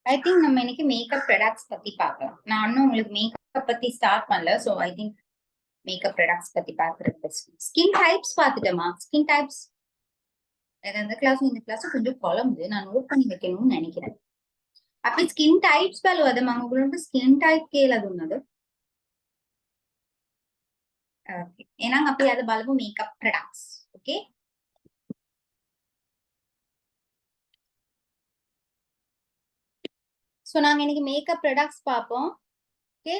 I think நம்ம இன்னைக்கு makeup products பத்தி பார்க்கலாம். நான் இன்னும் உங்களுக்கு மேக்கப் பத்தி ஸ்டார்ட் பண்ணல. So I think makeup products பத்தி பார்க்கறது பெஸ்ட். ஸ்கின் டைப்ஸ் பார்த்துட்டோமா? ஸ்கின் டைப்ஸ் அந்த கிளாஸும் இந்த கிளாஸும் கொஞ்சம் குழம்புது. நான் நோட் பண்ணி வைக்கணும்னு நினைக்கிறேன். அப்படி ஸ்கின் டைப்ஸ் వాళ్ళు మనకు స్కిన్ టైప్ కి ఏది ఉన్నది ఓకే ఏనా அப்படி அது බලමු மேக்கப் ப்ராடக்ட்ஸ். ஓகே ஸோ நாங்க இன்னைக்கு மேக்கப் ப்ராடக்ட்ஸ் பார்ப்போம். ஓகே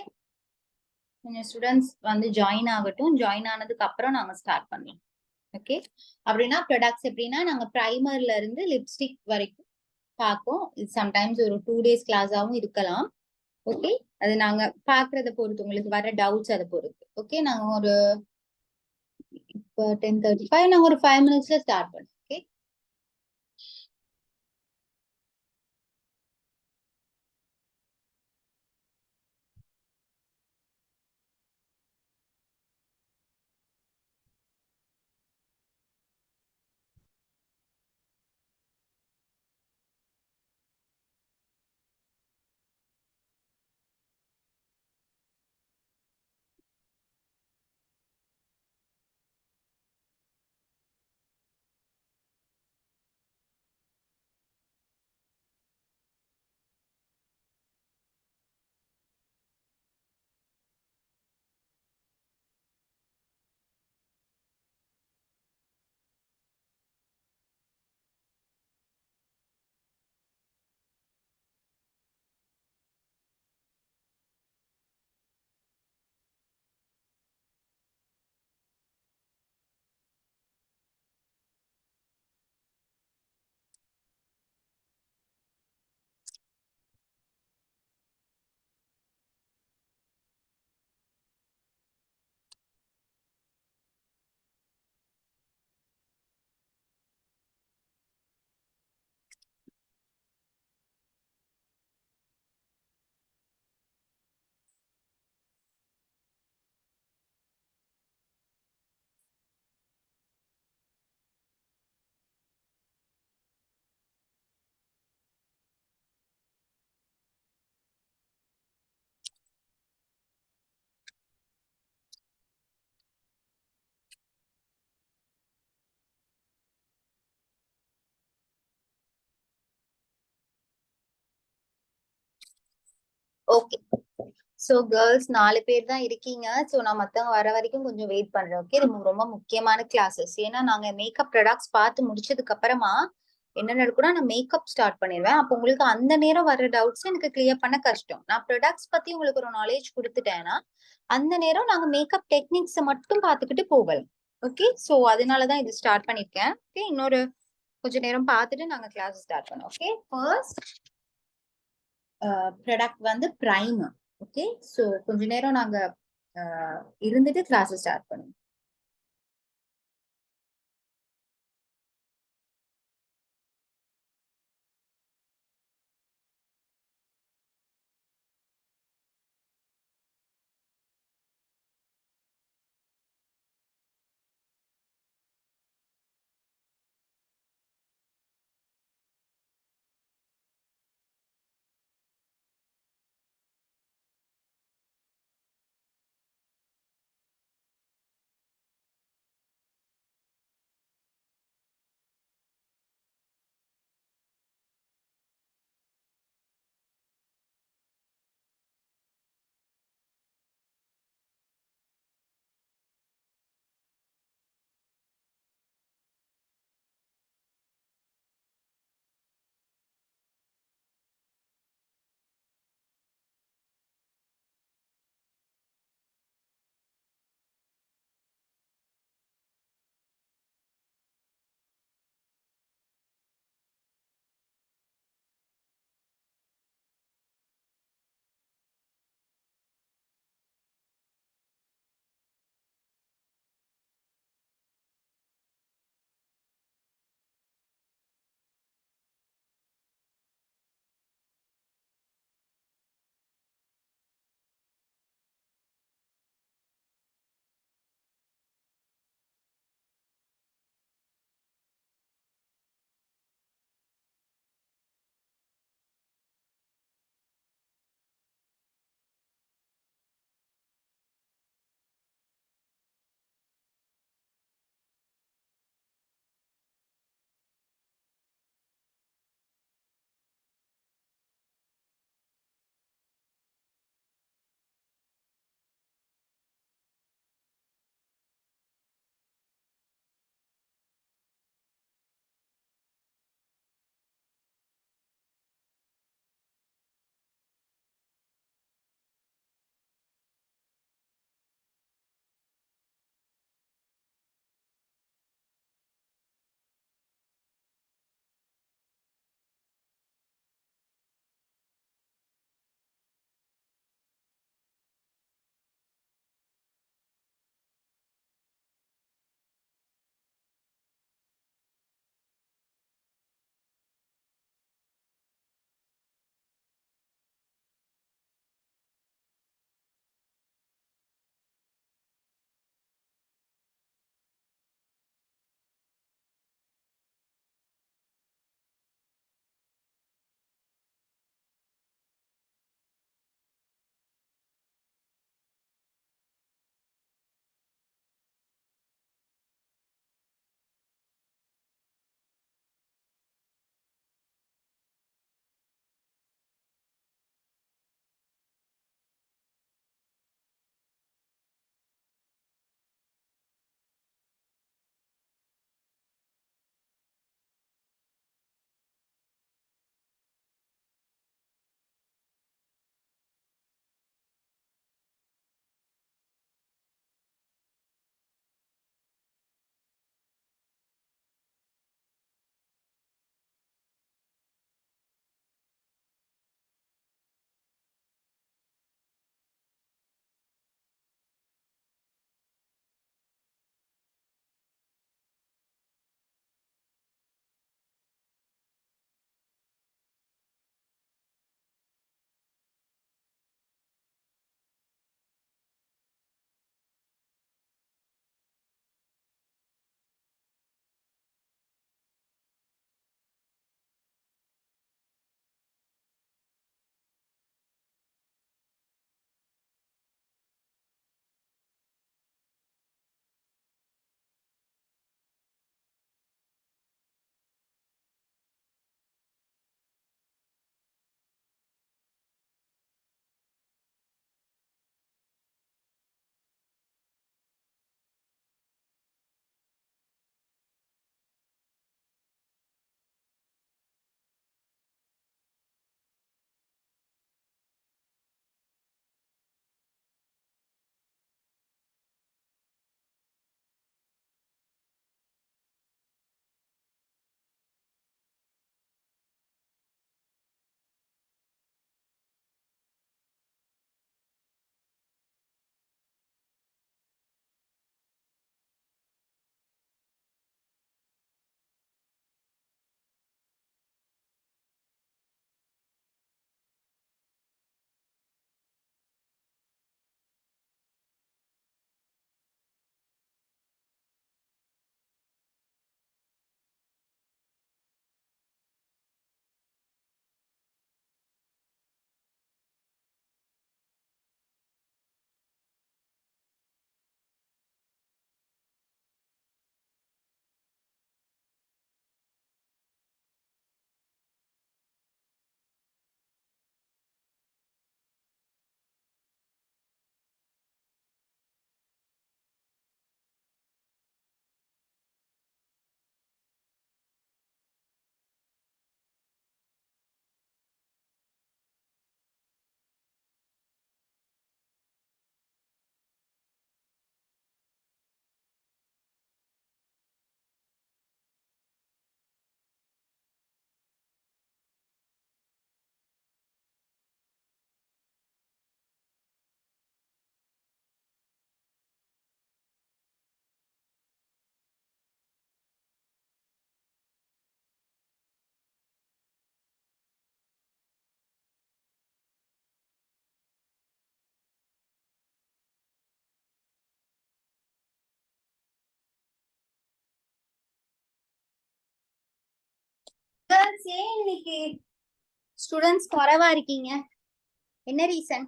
கொஞ்சம் ஸ்டூடெண்ட்ஸ் வந்து ஜாயின் ஆகட்டும். ஜாயின் ஆனதுக்கு அப்புறம் நாங்க ஸ்டார்ட் பண்ணலாம். ஓகே அப்படின்னா ப்ராடக்ட்ஸ் எப்படின்னா நாங்க பிரைமர்ல இருந்து லிப்ஸ்டிக் வரைக்கும் பார்ப்போம். இது சம்டைம்ஸ் ஒரு 2 days கிளாஸாவும் இருக்கலாம். ஓகே அது நாங்க பாக்குறத பொறுத்து, உங்களுக்கு வர டவுட்ஸ் அதை பொறுத்து. ஓகே நாங்க ஒரு இப்போ 10:35 நாங்க ஒரு 5 minutesல ஸ்டார்ட் பண்ணோம். ஓகே ஓகே ஸோ கேர்ள்ஸ் 4 பேர் தான் இருக்கீங்க. ஸோ நான் மத்தவங்க வர வரைக்கும் கொஞ்சம் வெயிட் பண்றேன். ஓகே ரொம்ப ரொம்ப முக்கியமான கிளாஸஸ். ஏன்னா நாங்க மேக்கப் ப்ராடக்ட்ஸ் பார்த்து முடிச்சதுக்கு அப்புறமா என்ன நடக்கும்னா நான் மேக்கப் ஸ்டார்ட் பண்ணிடுவேன். அப்போ உங்களுக்கு அந்த நேரம் வர டவுட்ஸ் எனக்கு கிளியர் பண்ண கஷ்டம். நான் ப்ராடக்ட்ஸ் பத்தி உங்களுக்கு ஒரு நாலேஜ் கொடுத்துட்டேன்னா அந்த நேரம் நாங்க மேக்கப் டெக்னிக்ஸை மட்டும் பார்த்துக்கிட்டு போகலாம். ஓகே ஸோ அதனாலதான் இது ஸ்டார்ட் பண்ணிருக்கேன். ஓகே இன்னொரு கொஞ்ச நேரம் பார்த்துட்டு நாங்க கிளாஸ் ஸ்டார்ட் பண்ணோம். ஓகே ஃபர்ஸ்ட் ப்ராடக்ட் வந்து பிரைமர். ஓகே ஸோ கொஞ்ச நேரம் நாங்க இருந்துட்டு கிளாஸ் ஸ்டார்ட் பண்ணுவோம். கேர்ள்ஸ் ஏன் இன்னைக்கு ஸ்டூடெண்ட்ஸ் குறைவா இருக்கீங்க? என்ன ரீசன்?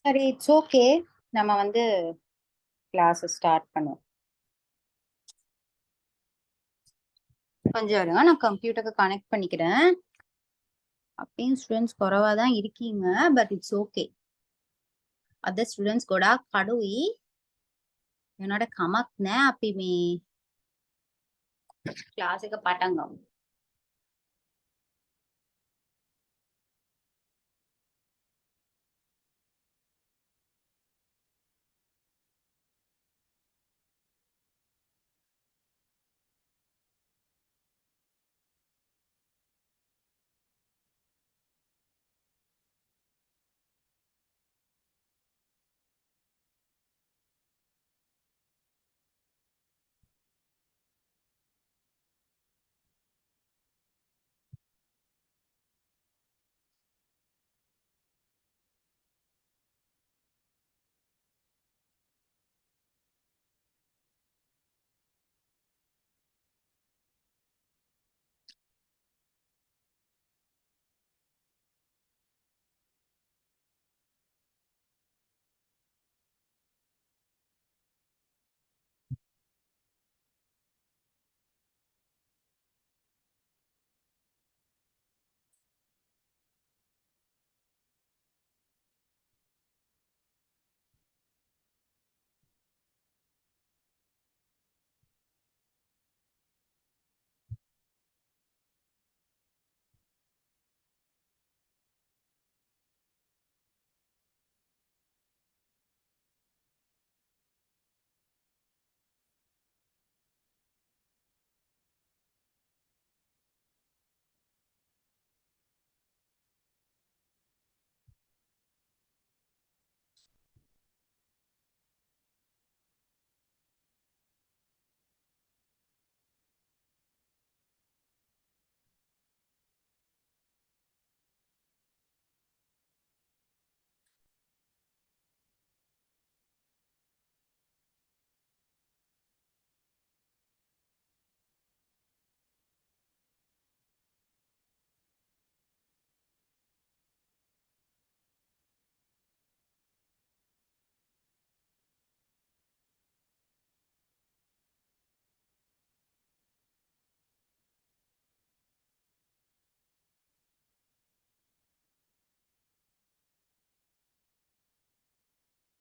சரி, இட்ஸ் ஓகே. நம்ம வந்து கிளாஸ் ஸ்டார்ட் பண்ணுவோம். கொஞ்சம் இருங்க, நான் கம்ப்யூட்டருக்கு கனெக்ட் பண்ணிக்கிறேன். அப்பயும் ஸ்டூடெண்ட்ஸ் குறைவா தான் இருக்கீங்க, பட் இட்ஸ் ஓகே. අද ස්ටුඩන්ට්ස් ගොඩාක් අඩුයි. වෙනට කමක් නෑ, අපි මේ ක්ලාස් එක පටන් ගමු.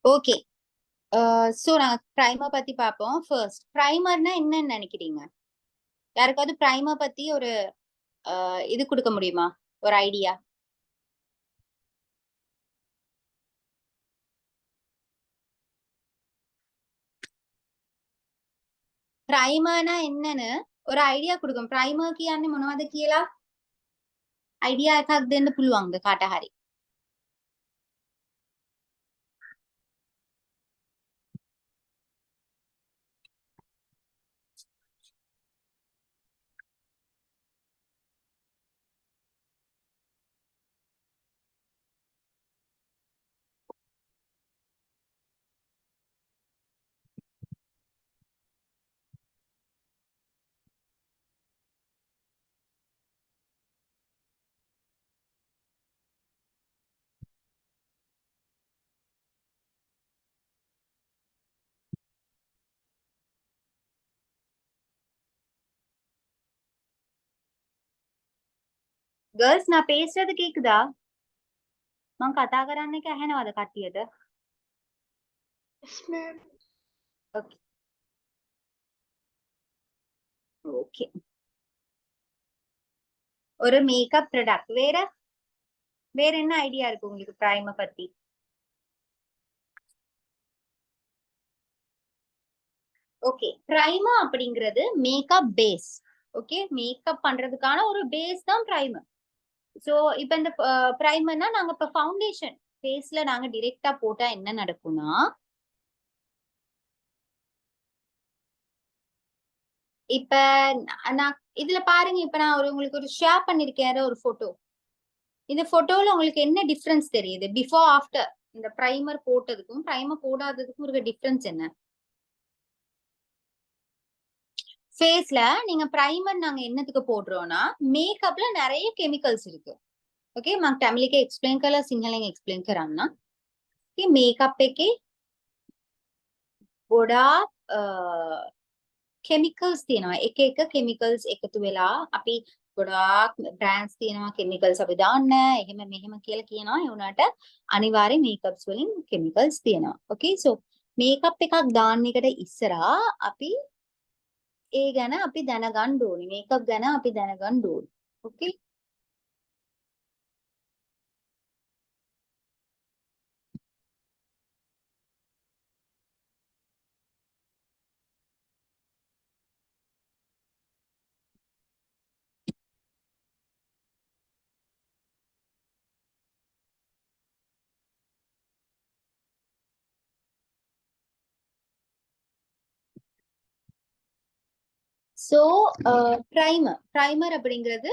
ஓகே, சோ நாங்க பிரைமர் பத்தி பார்ப்போம். ஃபர்ஸ்ட், பிரைமர்னா என்னன்னு நினைக்கிறீங்க? யாருக்காவது பிரைமர் பத்தி ஒரு இது கொடுக்க முடியுமா, ஒரு ஐடியா? பிரைமர்னா என்னன்னு ஒரு ஐடியா கொடுக்கும். பிரைමර් කියන්නේ මොනවද කියලා ஐடியா එකක් දෙන්න පුළුවන්ද කාට හරි? கேர்ள்ஸ், நான் பேசுறது கேக்குதா? මං කතා කරන්න එක ඇහෙනවද කට්ටියට? Yes, ma'am. Okay okay. ஒரு மேக்கப் ப்ராடக்ட், வேற வேற என்ன ஐடியா இருக்கு உங்களுக்கு பிரைமர் பத்தி? ஓகே, பிரைமர் அப்படிங்கிறது மேக்கப் பேஸ். ஓகே, மேக்கப் பண்றதுக்கான ஒரு பேஸ் தான் பிரைமர். சோ இப்ப இந்த பிரைமர்னா நாங்க இப்ப ஃபவுண்டேஷன் ஃபேஸ்ல நாங்க டைரக்டா போட்டா என்ன நடக்கும்னா, இப்ப நான் இதுல பாருங்க, இப்ப நான் உங்களுக்கு ஒரு ஷேர் பண்ணிருக்கேன் ஒரு போட்டோ. இந்த போட்டோல உங்களுக்கு என்ன டிஃபரன்ஸ் தெரியுது? பிஃபோர் ஆஃப்டர் இந்த பிரைமர் போட்டதுக்கும் பிரைமர் போடாததுக்கும் இருக்க டிஃபரன்ஸ் என்ன? ஃபேஸ்ல நீங்க பிரைமர் நாங்க என்னத்துக்கு போடுறோம்னா, மேக்கப்ல நிறைய கெமிக்கல்ஸ் இருக்கு. ओके मग टॅमली के एक्सप्लेन कला सिंहलेंगे एक्सप्लेन करांना कि मेकअप पे के गोडा केमिकल्स තියෙනවා එක එක කෙමිකල්ස් එකතු වෙලා අපි ගොඩාක් බ්‍රෑන්ඩ්ස් තියෙනවා කෙමිකල්ස් අපි දාන්න එහෙම මෙහෙම කියලා කියනවා ඒ උනාට අනිවාර්යෙන් මේකප්ස් වලින් කෙමිකල්ස් තියෙනවා ඕකේ සෝ මේකප් එකක් දාන්න එකට ඉස්සරහා අපි ඒ ගැන අපි දැනගන්න ඕනේ මේකප් ගැන අපි දැනගන්න ඕනේ ඕකේ சோ பிரைமர் அப்படிங்கிறது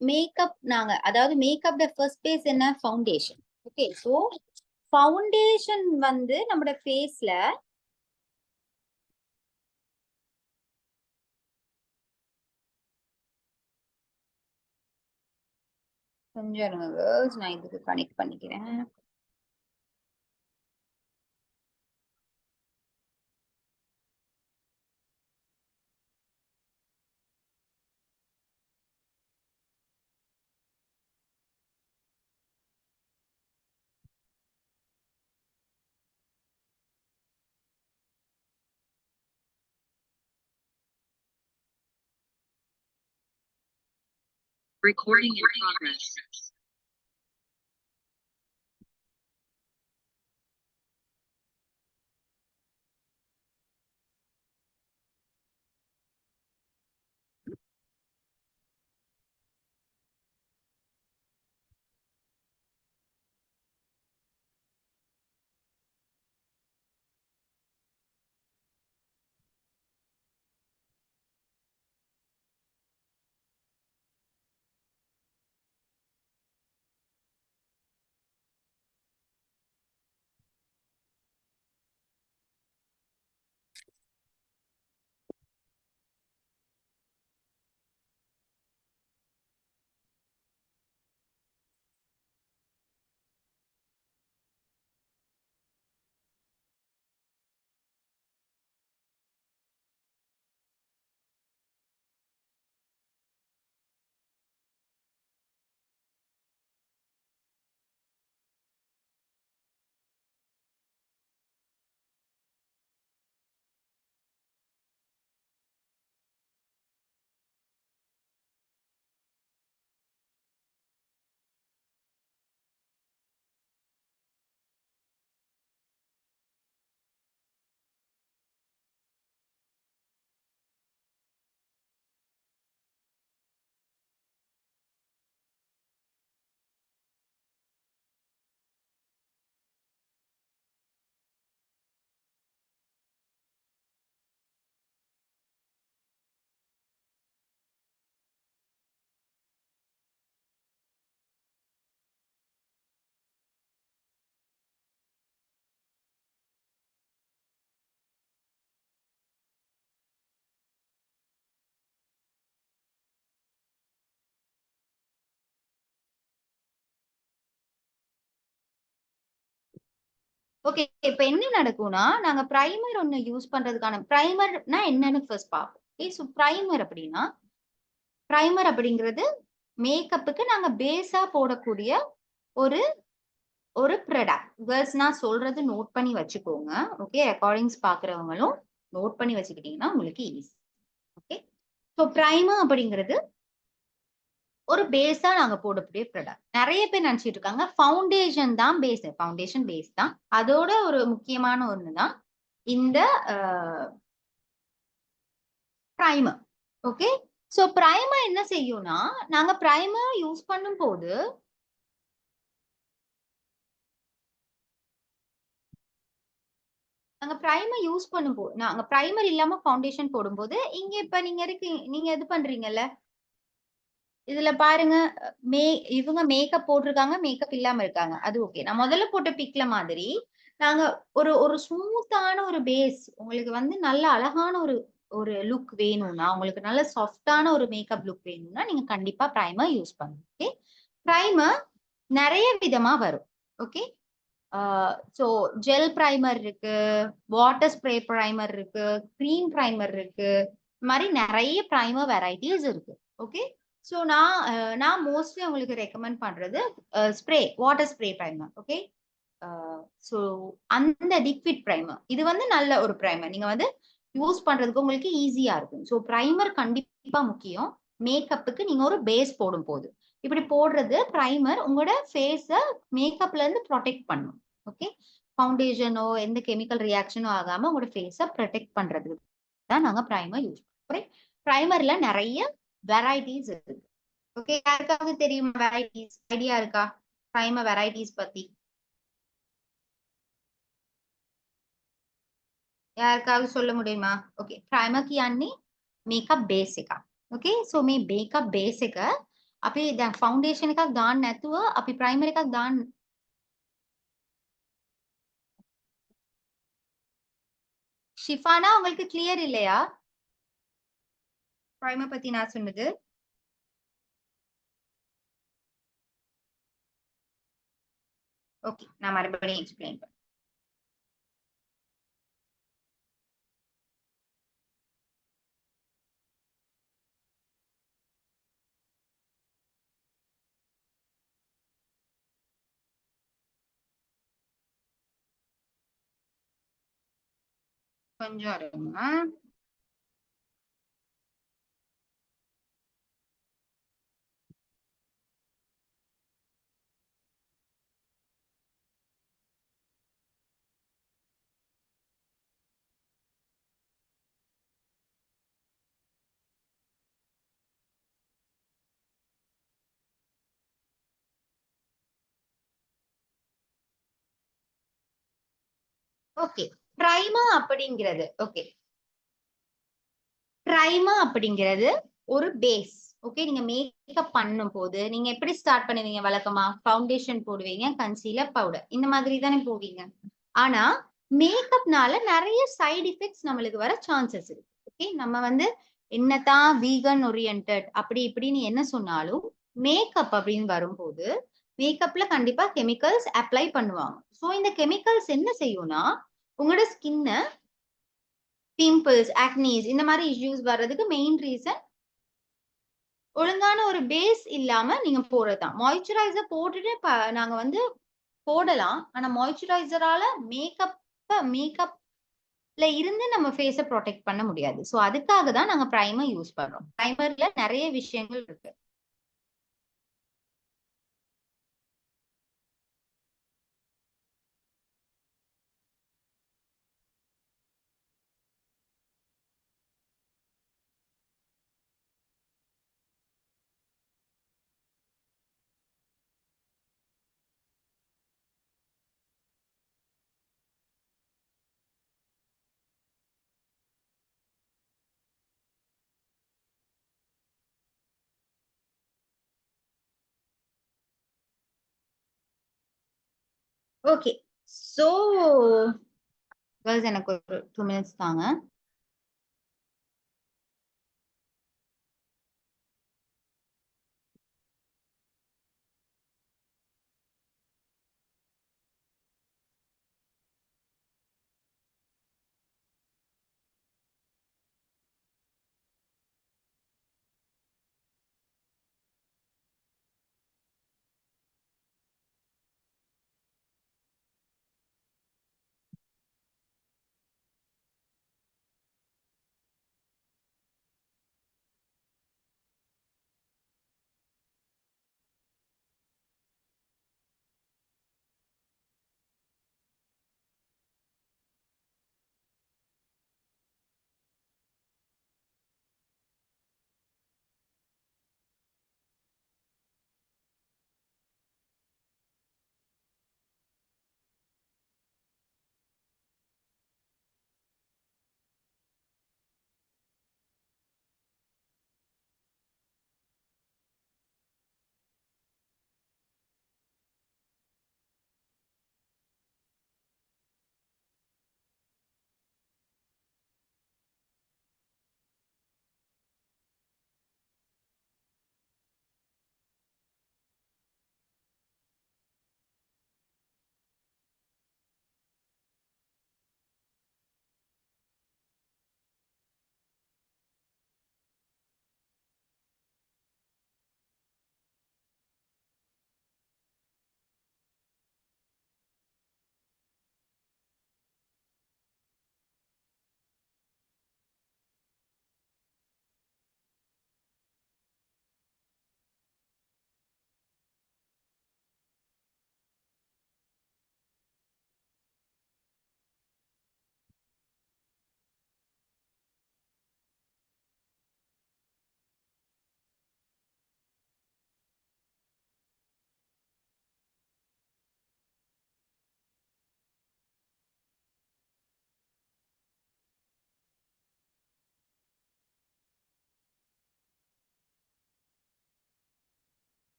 மேக்கப் நாங்க அதாவது மேக்கப்ல ஃபர்ஸ்ட் பேஸ் என்ன ஃபவுண்டேஷன் ஓகே சோ ஃபவுண்டேஷன் வந்து நம்மளோட ஃபேஸ்ல கொஞ்சம் இருங்க girls, நான் இதுக்கு கனெக்ட் பண்ணிக்கிறேன் Recording in progress. ஓகே இப்ப என்ன நடக்கும்னா நாங்க பிரைமர் ஒன்னு யூஸ் பண்றதுக்கான பிரைமர்னா என்னன்னு ஃபர்ஸ்ட் பார்ப்போம் ஓகே சோ பிரைமர் அப்படிங்கிறது மேக்கப்புக்கு நாங்க பேஸா போடக்கூடிய ஒரு ஒரு ப்ராடக்ட் கேர்ள்ஸ் நான் சொல்றது நோட் பண்ணி வச்சுக்கோங்க ஓகே ரெக்கார்டிங்ஸ் பாக்குறவங்களும் நோட் பண்ணி வச்சுக்கிட்டீங்கன்னா உங்களுக்கு ஈஸி ஓகே சோ பிரைமர் அப்படிங்கிறது ஒரு பேஸா நாங்க போடக்கூடிய ப்ராடக்ட் நிறைய பேர் நினைச்சிட்டு இருக்காங்க ஃபவுண்டேஷன் தான் பேஸ் ஃபவுண்டேஷன் பேஸ் தான் அதோட ஒரு முக்கியமான ஒண்ணுதான் இந்த பிரைமர் ஓகே சோ பிரைமர் என்ன செய்யும்னா நாங்க பிரைமர் யூஸ் பண்ணும் போது நாங்க பிரைமர் யூஸ் பண்ணும்போது நாங்க பிரைமர் இல்லாம ஃபவுண்டேஷன் போடும்போது இங்க இப்ப நீங்க இது பண்றீங்கல்ல இதுல பாருங்க மே இவங்க மேக்கப் போட்டிருக்காங்க மேக்கப் இல்லாம இருக்காங்க அது ஓகே நான் முதல்ல போட்ட பிக்ல மாதிரி நாங்க ஒரு ஒரு ஸ்மூத்தான ஒரு பேஸ் உங்களுக்கு வந்து நல்ல அழகான ஒரு ஒரு லுக் வேணும்னா உங்களுக்கு நல்ல சாஃப்டான ஒரு மேக்கப் லுக் வேணும்னா நீங்க கண்டிப்பா பிரைமர் யூஸ் பண்ணுங்க ஓகே பிரைமர் நிறைய விதமா வரும் ஓகே ஸோ ஜெல் பிரைமர் இருக்கு வாட்டர் ஸ்ப்ரே பிரைமர் இருக்கு க்ரீம் பிரைமர் இருக்கு இந்த மாதிரி நிறைய பிரைமர் வெரைட்டிஸ் இருக்கு ஓகே ஸோ நான் மோஸ்ட்லி உங்களுக்கு ரெக்கமெண்ட் பண்றது spray water spray primer okay so அந்த லிக்விட் பிரைமர் இது வந்து நல்ல ஒரு பிரைமர் நீங்க வந்து யூஸ் பண்றதுக்கு உங்களுக்கு ஈஸியா இருக்கும் ஸோ பிரைமர் கண்டிப்பா முக்கியம் மேக்கப்புக்கு நீங்க ஒரு பேஸ் போடும் போது இப்படி போடுறது பிரைமர் உங்களோட ஃபேஸ மேக்கப்ல இருந்து ப்ரொடெக்ட் பண்ணும் ஓகே ஃபவுண்டேஷனோ எந்த கெமிக்கல் ரியாக்ஷனோ ஆகாம உங்களோட ஃபேஸ ப்ரொடெக்ட் பண்றதுக்கு தான் நாங்க பிரைமர் யூஸ் பண்றோம் பிரைமர்ல நிறைய வெரைட்டிஸ் இருக்கு ஓகே யாருக்காவது தெரியுமா வெரைட்டிஸ் ஐடியா இருக்கா பிரைமர் வெரைட்டிஸ் பத்தி यार சொல்ல முடியுமா ஓகே primer කියන්නේ මේකප් බේස් එකක් ඕකේ සෝ මේ මේකප් බේස් එක අපි දැන් ෆවුන්ඩේෂන් එකක් දාන්න නැතුව අපි ප්‍රයිමර් එකක් දාන්න ஷிஃபானா உங்களுக்கு கிளியர் இல்லையா பிரைமர் பத்தி நான் சொன்னது ஓகே நான் மறுபடியும் எக்ஸ்பிளைன் பண்றேன் கொஞ்சம் இருங்க ஓகே பிரைமர் அப்படிங்கிறது ஓகே பிரைமர் அப்படிங்கிறது ஒரு பேஸ் ஓகே நீங்க மேக்கப் பண்ணும் போது நீங்க எப்படி ஸ்டார்ட் பண்ணுவீங்க வழக்கமா ஃபவுண்டேஷன் போடுவீங்க கன்சீலர் பவுடர் இந்த மாதிரி தானே போவீங்க ஆனா மேக்கப்னால நிறைய சைடு எஃபெக்ட்ஸ் நம்மளுக்கு வர சான்சஸ் இருக்கு ஓகே நம்ம வந்து என்னதான் வீகன் ஓரியன்ட் அப்படி இப்படின்னு என்ன சொன்னாலும் மேக்கப் அப்படின்னு வரும்போது மேக்கப்ல கண்டிப்பா கெமிக்கல்ஸ் அப்ளை பண்ணுவாங்க ஸோ இந்த கெமிக்கல்ஸ் என்ன செய்யும்னா உங்களோட ஸ்கின்னை பிம்பிள்ஸ் ஆக்னீஸ் இந்த மாதிரி இஷ்யூஸ் வர்றதுக்கு மெயின் ரீசன் ஒழுங்கான ஒரு பேஸ் இல்லாம நீங்க போடுறதுதான் மாய்ஸ்சரைசர் போட்டுட்டு நாங்க வந்து போடலாம் ஆனா மாய்ஸ்சரைசரால மேக்கப்ல இருந்து நம்ம ஃபேஸை ப்ரொடெக்ட் பண்ண முடியாது ஸோ அதுக்காக தான் நாங்க பிரைமர் யூஸ் பண்றோம் பிரைமர்ல நிறைய விஷயங்கள் இருக்கு ஓகே ஸோ கேர்ள்ஸ் எனக்கு ஒரு 2 மினிட்ஸ் தாங்க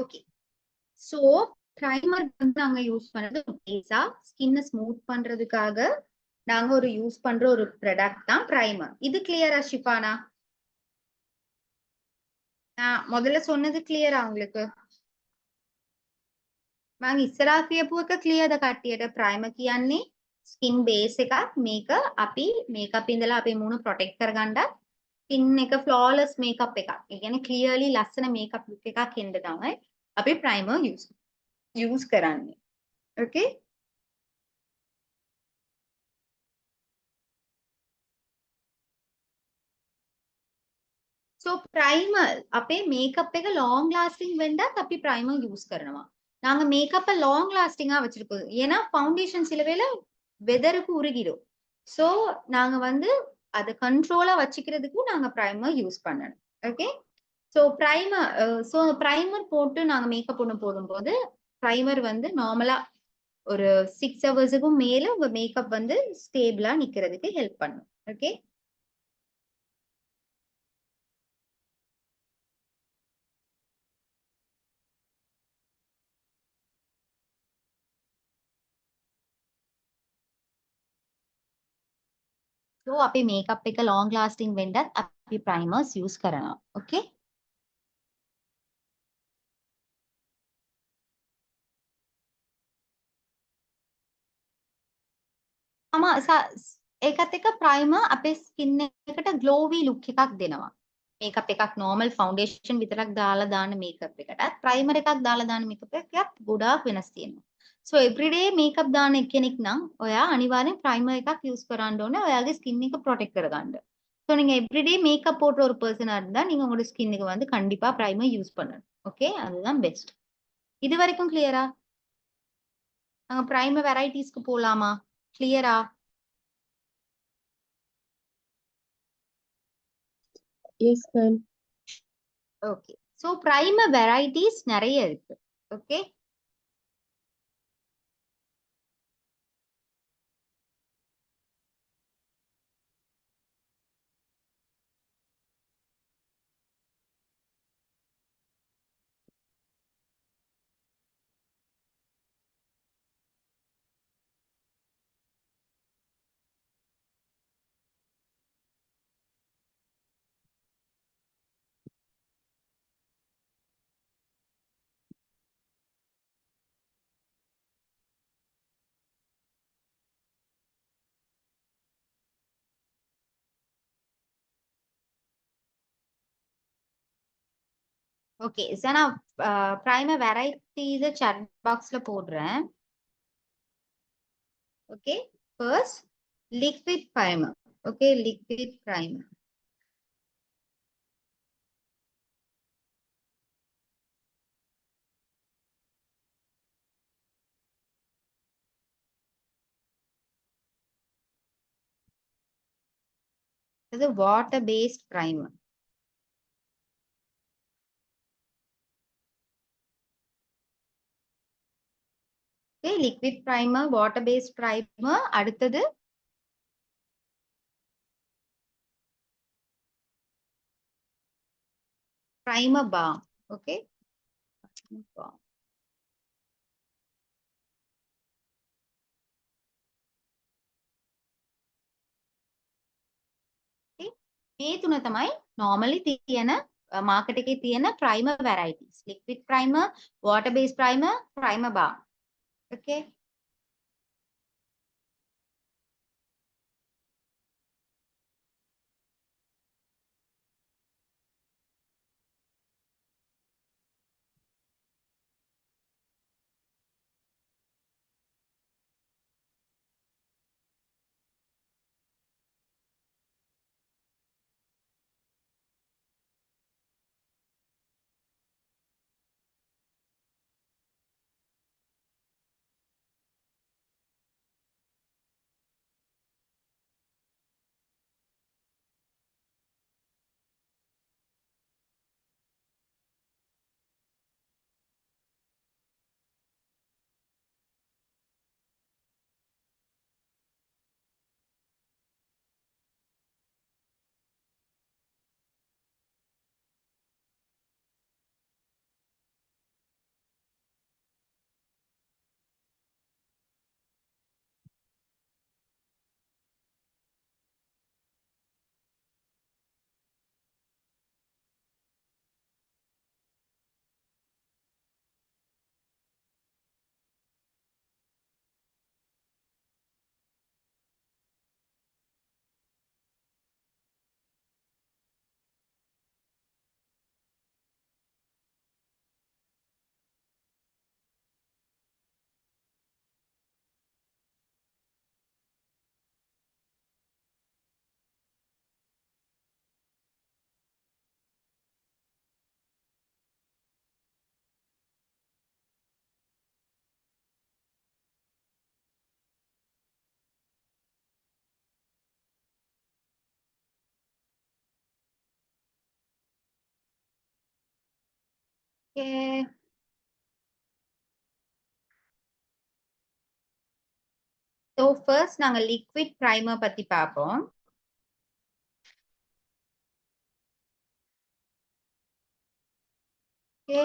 ஓகே. சோ பிரைமர் வந்து நாங்க யூஸ் பண்றது பேஸா ஸ்கின்னை ஸ்மூத் பண்றதுக்காக நாங்க ஒரு யூஸ் பண்ற ஒரு ப்ராடக்ட் தான் பிரைமர். இது கிளியரா ஷிஃபானா? நான் முதல்ல சொன்னது கிளியரா உங்களுக்கு? මං ඉස්සරහා කියපු එක ක්ලියර්ද කට්ටියට? ප්‍රයිමර් කියන්නේ ස්කින් බේස් එකක්. මේක අපි මේකප් ඉඳලා අපේ මූණ ප්‍රොටෙක්ට් කරගන්න ස්කින් එක ෆ්ලෝලස් මේකප් එකක්. ඒ කියන්නේ ක්ලියර්ලි ලස්සන මේකප් ලුක් එකක් එන්න තමයි අපි ප්‍රයිමර් යූස් කරන්නේ. ඕකේ? சோ பிரைமர் අපේ மேக்கப் එක லாங் லாஸ்டிங் වෙන්නත් අපි பிரைமர் யூஸ் කරනවා. நாங்க மேக்கப்ப லாங் லாஸ்டிங்கா வச்சிருக்கோம். ஏன்னா ஃபவுண்டேஷன் சில வேளை வெதருக்கு உருகிடும். சோ நாங்க வந்து அத கண்ட்ரோலா வச்சுக்கிறதுக்கு நாங்க பிரைமர் யூஸ் பண்ணணும். ஓகே? பிரைமர் போட்டு நாங்க மேக்கப் ஒண்ணு போடும்போது பிரைமர் வந்து நார்மலா ஒரு 6 ஹவர்ஸுக்கும் மேல உங்க மேக்கப் வந்து ஸ்டேபிளா நிக்கிறதுக்கு ஹெல்ப் பண்ணும். ஓகே? सो අපි මේකප් එක long lasting වෙන්නත් අපි primers use කරනවා. Okay? ආமா ඒකත් එක්ක primer අපේ skin එකට glowy look එකක් දෙනවා. මේකප් එකක් normal foundation විතරක් දාලා දාන මේකප් එකටත් primer එකක් දාලා දාන මේකප් එකත් ගොඩාක් වෙනස් තියෙනවා. So everyday makeup දාන කෙනෙක් නම් ඔයා අනිවාර්යෙන් primer එකක් use කරන්න ඕනේ ඔයාගේ skin එක protect කරගන්න. ஸோ நீங்க எவ்ரிடே மேக்கப் போடுற ஒரு பர்சனா இருந்தா நீங்க உங்களோட ஸ்கின்னுக்கு வந்து கண்டிப்பா பிரைமர் யூஸ் பண்ணணும். ஓகே? அதுதான் பெஸ்ட். இது வரைக்கும் கிளியரா? நாங்க பிரைமர் வெரைட்டிஸ்க்கு போலாமா? கிளியரா? Yes, ma'am. Okay. So primer varieties நிறைய இருக்கு. ஓகே? ஓகே. சார் நான் பிரைமர் வெரைட்டிஸ சாட் பாக்ஸ்ல போடுறேன். Okay? First liquid primer. Okay? Liquid primer. இது water based primer. Okay? Liquid primer, water based primer. அடுத்தது primer balm. Okay? Balm. Okay? මේ තුන තමයි normally තියෙන market එකේ තියෙන primer varieties. Liquid primer, water based primer, primer balm. Okay? Okay. So first நாங்க liquid primer பத்தி பார்ப்போம். Okay.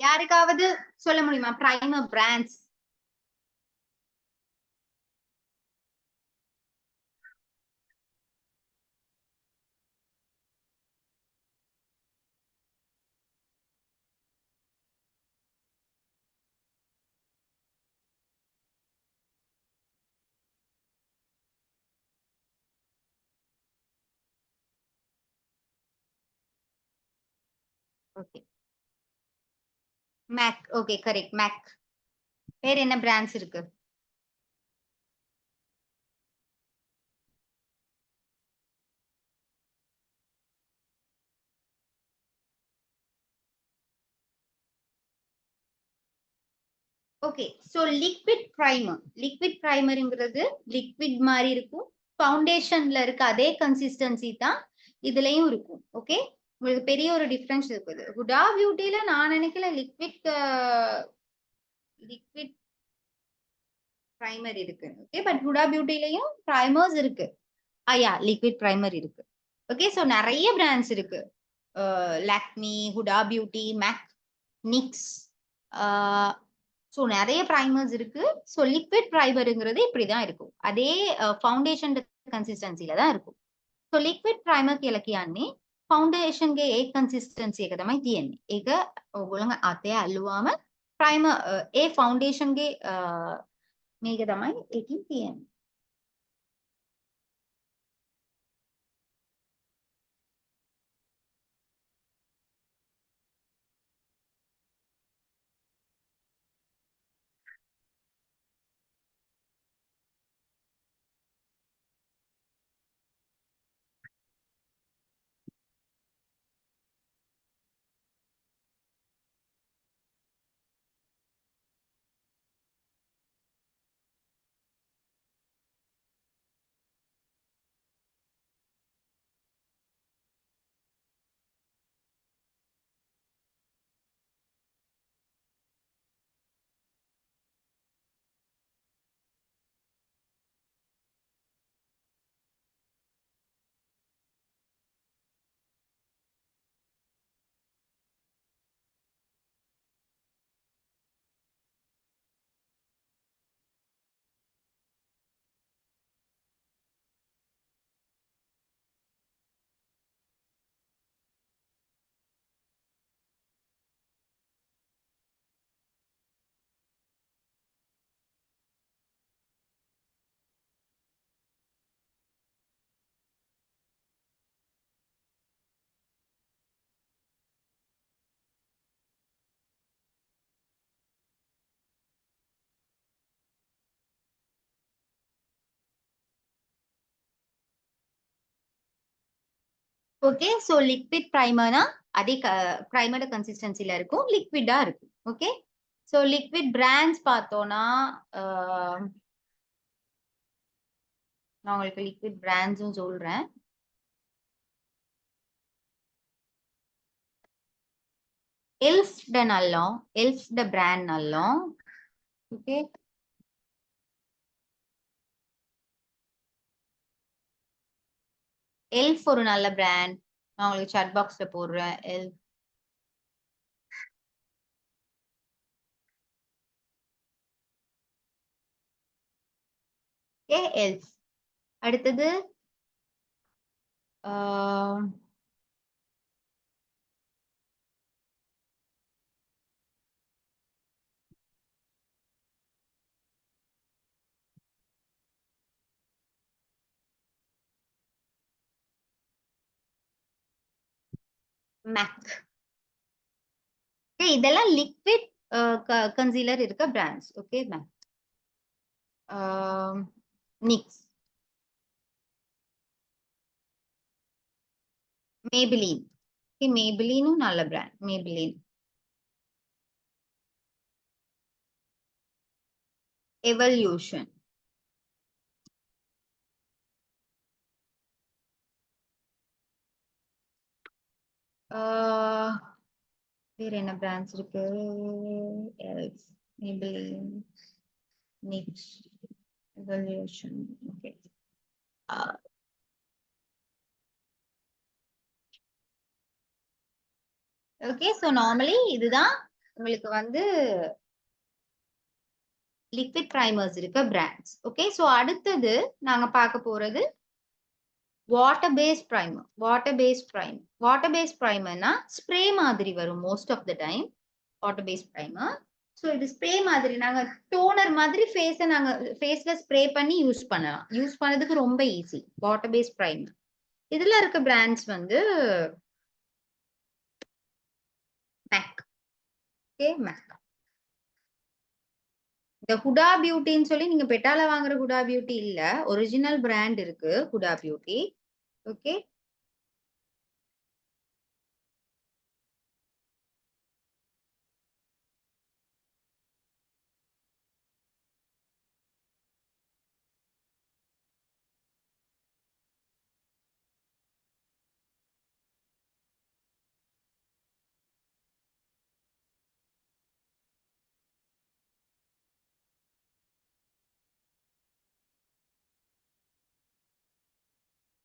யாருக்காவது சொல்ல முடியுமா primer brands? Okay. MAC. Okay, correct. MAC. வேற என்ன பிராண்ட்ஸ் இருக்கு? Okay, so liquid primer. Liquid பிரைமர்ங்கிறது லிக்விட் மாதிரி இருக்கும். ஃபவுண்டேஷன்ல இருக்க அதே கன்சிஸ்டன்சி தான் இதுலயும் இருக்கும். ஓகே, உங்களுக்கு பெரிய ஒரு டிஃபரன்ஸ் இருக்குது. ஹுடா பியூட்டில நான் நினைக்கல லிக்விட் பிரைமர் இருக்கு. ஓகே, பட் ஹுடா பியூட்டிலையும் பிரைமர்ஸ் இருக்கு. யா, லிக்விட் பிரைமர் இருக்கு. ஓகே, சோ நிறைய பிராண்ட்ஸ் இருக்கு. Lakme, Huda Beauty, Mac, Nyx. So நிறைய ப்ரைமர்ஸ் இருக்கு. ஸோ லிக்விட் ப்ரைமருங்கிறது இப்படிதான் இருக்கும். அதே ಫೌಂಡೇಶನ್ ಕನ್ಸಿಸ್ಟೆನ್ಸಿல தான் இருக்கும். ಸೊ ಲಿಕ್ವಿಡ್ ಪ್ರೈಮರ್ කියලා කියන්නේ ಫೌಂಡೇಶನ್ಗೆ ඒ කන්සිස්ටන්සි එක තමයි තියෙන්නේ. ඒක ඕගොල්ලෝ අතේ අල්ලුවාම ප්‍රයිමර් ඒ ಫೌಂಡೇಶನ್ಗೆ මේක තමයි ඒකින් තියෙන්නේ. ஓகே, ஸோ லிக்விட் ப்ரைமர்னா அதே ப்ரைமரோட கன்சிஸ்டன்சில இருக்கும், லிக்விடா இருக்கும். ஓகே, ஸோ லிக்விட் பிராண்ட்ஸ் பார்த்தோம்னா நான் உங்களுக்கு லிக்விட் பிராண்ட்ஸும் சொல்றேன். எல்ஃப்ட நல்லம், எல்ஃப்ட பிராண்ட் நல்லம். ஓகே, எல்ஃப் ஒரு நல்ல பிராண்ட். நான் உங்களுக்கு சாட் பாக்ஸ்ல போடுறேன். Elf okay, Elf. அடுத்தது மேக். இதெல்லாம் லிக்விட் கன்சீலர் இருக்க brands. Okay, Mac, Nyx, Maybelline. மேபிலினும் நல்ல பிராண்ட். Maybelline evolution. வேற என்ன பிராண்ட்ஸ் இருக்கு? Elf, Maybelline, Nyx, evolution. Okay. Okay, so normally இதுதான் உங்களுக்கு வந்து லிக்விட் பிரைமர்ஸ் இருக்க பிராண்ட்ஸ். ஓகே, சோ அடுத்தது நாங்க பார்க்க போறது water based primer. Water based பிரைமர்னா ஸ்ப்ரே மாதிரி வரும் most of the time. Water based primer. So இது ஸ்ப்ரே மாதிரி நாங்க டோனர் மாதிரி நாங்க ஃபேஸ்ல ஸ்ப்ரே பண்ணி யூஸ் பண்ணலாம். யூஸ் பண்ணதுக்கு ரொம்ப ஈஸி. Water based primer. இதுல இருக்க பிராண்ட்ஸ் வந்து மேக். Okay, make. இந்த ஹுடா பியூட்டின்னு சொல்லி நீங்க பெட்டால வாங்குற ஹுடா பியூட்டி இல்ல, ஒரிஜினல் பிராண்ட் இருக்கு Huda Beauty. Okay,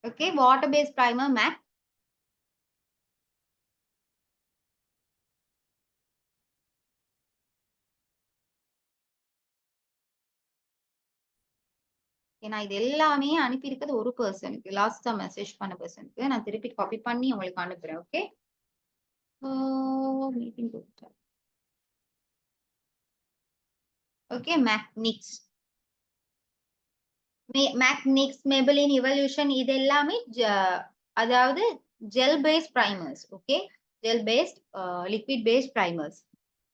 okay, water based primer make. ஏன்னா இது எல்லாமே அனுப்பியிருக்கிறது ஒரு பர்சனுக்கு, லாஸ்டா மெசேஜ் பண்ண பர்சனுக்கு. நான் திருப்பி காப்பி பண்ணி உங்களுக்கு அனுப்புறேன். Okay, meeting. Okay, Mac Nyx, Maybelline, evolution இது எல்லாமே அதாவது gel based primers. Okay, gel based liquid based primers.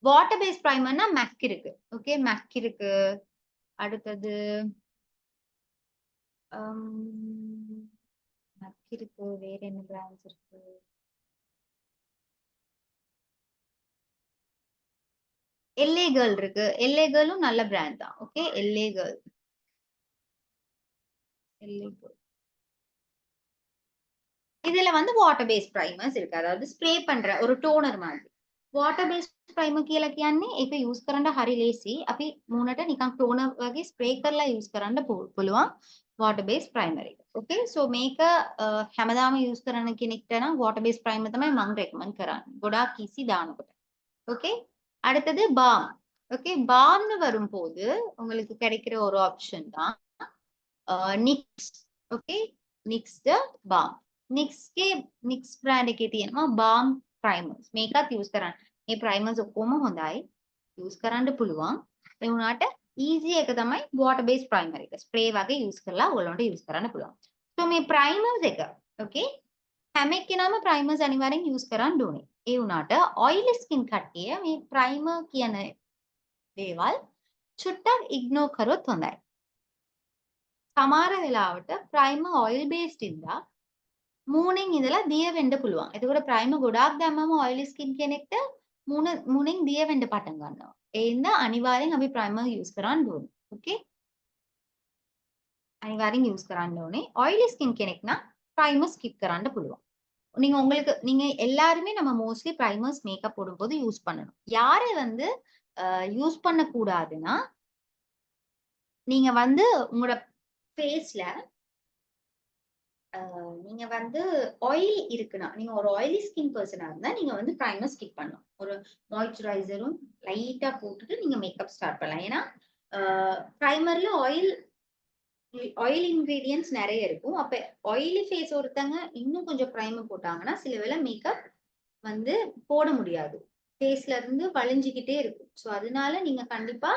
Water based பிரைமர்னா மேக் இருக்கு. ஓகே, மேக் இருக்கு. அடுத்தது மேக் இருக்கு. வேற என்ன பிராண்ட்ஸ் இருக்கு? எல்ஏ கேர்ள் இருக்கு. எல்ஏ கேர்ளும் நல்ல பிராண்ட் தான். Okay, எல்ஏ girl. இதுல வந்து வாட்டர் பேஸ்ட் பிரைமர்ஸ் இருக்கு. அதாவது ஸ்ப்ரே பண்ற ஒரு டோனர் மாதிரி. वाटर बेस्ड प्राइमर කියලා කියන්නේ ඒක යූස් කරන්න හරි ලේසි. අපි මූණට නිකන් ටෝනර් වගේ ස්ප්‍රේ කරලා යූස් කරන්න පුළුවන් water based primer එක. Okay, so මේක හැමදාම යූස් කරන කෙනෙක්ට නම් water based primer තමයි මම recommend කරන්නේ. ගොඩාක් easy දානකොට. Okay, அடுத்தது balm. Okay, balmனு வரும்போது உங்களுக்கு கிடைக்கிற ஒரு ஆப்ஷன் தான் நிக்ஸ். ஓகே, නික්ස් ද balm. නික්ස් brand එකේ තියෙනවා balm primers. මේකත් use කරන්න. මේ primers ඔක්කොම හොඳයි. use කරන්න පුළුවන්. ඒ වුණාට easy එක තමයි water based primer එක. spray වගේ use කරලා ඔයගොල්ලන්ට use කරන්න පුළුවන්. so මේ primers එක okay හැම එක්කෙනාම primers අනිවාර්යෙන් use කරන්න ඕනේ. ඒ වුණාට oily skin කට්ටිය මේ primer කියන දේවල් චුට්ටක් ignore කරොත් හොඳයි. සමහර වෙලාවට primer oil based ඉඳලා මූණෙන් ඉඳලා දිය වෙන්න පුළුවන්. එතකොට primer ගොඩාක් දැම්මම oily skin කෙනෙක්ට මූණෙන් දිය වෙන්න පටන් ගන්නවා. ඒ හින්දා අනිවාර්යෙන් අපි primer use කරන්න ඕනේ. Okay? අනිවාර්යෙන් use කරන්න ඕනේ. oily skin කෙනෙක් නම් primer skip කරන්න පුළුවන්. நீங்க எல்லாருமே நம்ம மோஸ்ட்லி பிரைமர்ஸ் மேக்கப் போடும்போது யூஸ் பண்ணணும். யாரை வந்து யூஸ் பண்ண கூடாதுன்னா நீங்க வந்து உங்களோட ஃபேஸ்ல நீங்க வந்து ஆயில் இருக்குன்னா நீங்க ஒரு ஆயிலி ஸ்கின் பர்சனா இருந்தா நீங்க வந்து பிரைமர் ஸ்கிப் பண்ணணும். ஒரு மாய்ஸ்சரைசரும் லைட்டா போட்டுட்டு நீங்க மேக்கப் ஸ்டார்ட் பண்ணலாம். ஏன்னா பிரைமர்ல ஆயில் இன்கிரீடியன்ட்ஸ் நிறைய இருக்கும். அப்ப ஆயிலி ஃபேஸ் ஒருத்தங்க இன்னும் கொஞ்சம் பிரைமர் போட்டாங்கன்னா சில வேளை மேக்கப் வந்து போட முடியாது. ஃபேஸ்ல இருந்து வழிஞ்சுக்கிட்டே இருக்கும். ஸோ அதனால நீங்க கண்டிப்பா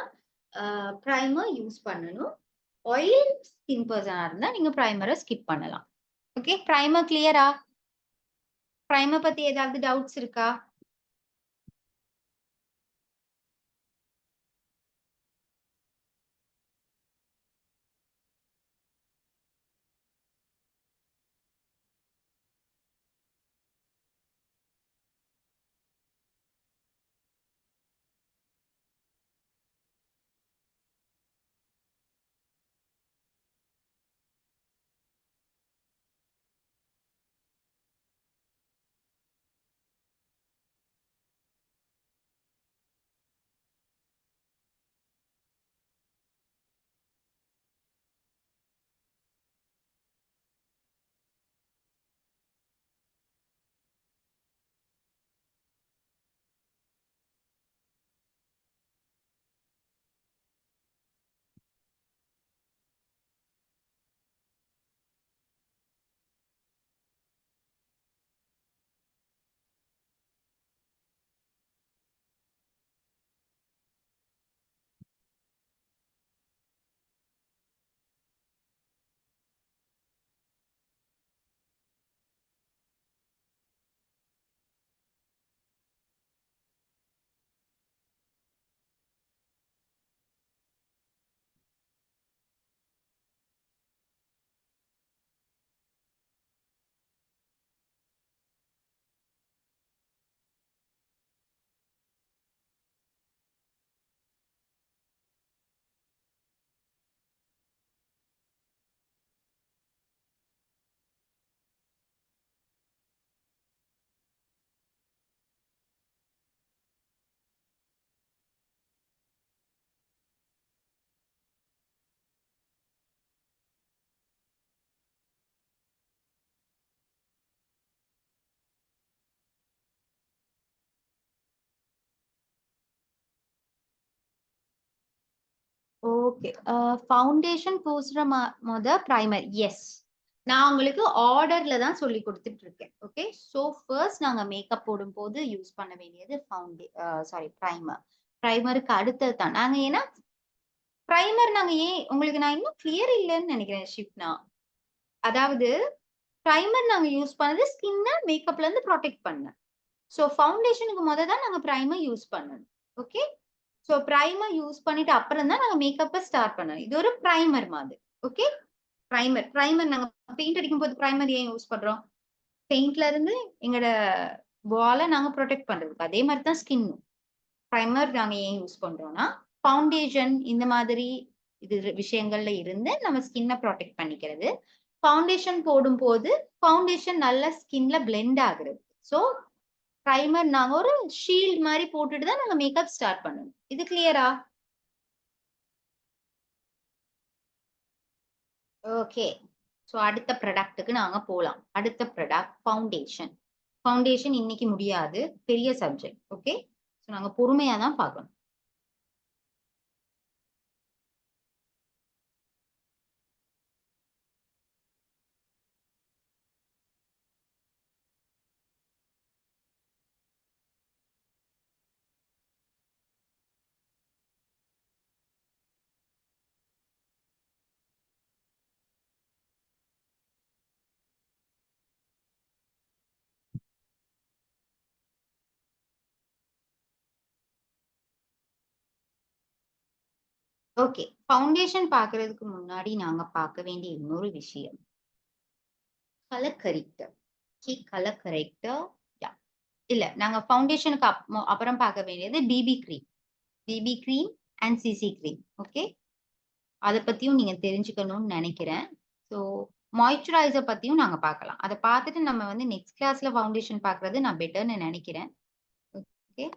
பிரைமர் யூஸ் பண்ணணும். ஆயிலி ஸ்கின் பர்சனா இருந்தா நீங்க பிரைமரை ஸ்கிப் பண்ணலாம். ஓகே, பிரைமர் கிளியரா? பிரைமர் பத்தி ஏதாவது டவுட்ஸ் இருக்கா? ஓகே. ஃபவுண்டேஷன் பூசுற பிரைமர். எஸ். நான் உங்களுக்கு ஆர்டர்ல தான் சொல்லிக் குடுத்துட்டு இருக்கேன். ஓகே. சோ ஃபர்ஸ்ட் நாங்க மேக்கப் போடும்போது யூஸ் பண்ண வேண்டியது பிரைமர். பிரைமருக்கு அடுத்தது தான். நாங்க ஏன்னா பிரைமர் நாங்க ஏன் உங்களுக்கு நான் இன்னும் கிளியர் இல்லன்னு நெனைக்கிறேன் ஷிப்னா. அதாவது பிரைமர் நாங்க யூஸ் பண்ணது ஸ்கின்ன மேக்கப்ல இருந்து புரொடெக்ட் பண்ண. சோ ஃபவுண்டேஷனுக்கு தான் நாங்க பிரைமர் யூஸ் பண்ணணும். ஓகே. சோ பிரைமர் யூஸ் பண்ணிட்டு அப்புறம் தான் நாங்க மேக்கப்ப ஸ்டார்ட் பண்ணணும். இது ஒரு பிரைமர் மாதிரி. ஓகே. பிரைமர் நாங்க பெயிண்ட் அடிக்கும்போது பிரைமர் ஏன் யூஸ் பண்றோம்? பெயிண்ட்ல இருந்து எங்களோட வால நாங்க புரொடெக்ட் பண்றதுக்கு. அதே மாரி தான் ஸ்கின்னும். பிரைமர் நாங்க ஏன் யூஸ் பண்றோம்னா, ஃபவுண்டேஷன் இந்த மாதிரி விஷயங்கள்ல இருந்து நம்ம ஸ்கின்ன புரொடெக்ட் பண்ணிக்கிறது. ஃபவுண்டேஷன் போடும்போது, ஃபவுண்டேஷன் நல்லா ஸ்கின்ல பிளெண்ட் ஆகுறது. சோ பிரைமர் நாங்க ஒரு ஷீல்ட் மாரி போட்டுட்டு தான் நாங்க மேக்கப் ஸ்டார்ட் பண்ணணும். இது கிளியரா? ஓகே. சோ அடுத்த ப்ராடக்ட்க்கு நாங்க போலாம். அடுத்த ப்ராடக்ட் ஃபவுண்டேஷன். ஃபவுண்டேஷன் இன்னைக்கு முடியாது. பெரிய சப்ஜெக்ட். ஓகே. சோ நாங்க பொறுமையா தான் பார்க்கணும். ஓகே. ஃபவுண்டேஷன் பார்க்கறதுக்கு முன்னாடி நாங்க பார்க்க வேண்டிய இன்னொரு விஷயம். Colour corrector. Colour corrector. Ya. இல்ல. நாங்க ஃபவுண்டேஷனுக்கு அப்புறம் பார்க்க வேண்டியது BB cream. BB cream and CC cream. Okay. அத பத்தியும் நீங்க தெரிஞ்சுக்கணும்னு நெனைக்கிறேன். சோ மாய்ஸ்சரைசர் பத்தியும் நாங்க பார்க்கலாம். அத பார்த்துட்டு நம்ம நெக்ஸ்ட் கிளாஸ்ல ஃபவுண்டேஷன் பார்க்கறது நான் பெட்டர்ன்னு நெனைக்கிறேன். ஓகே.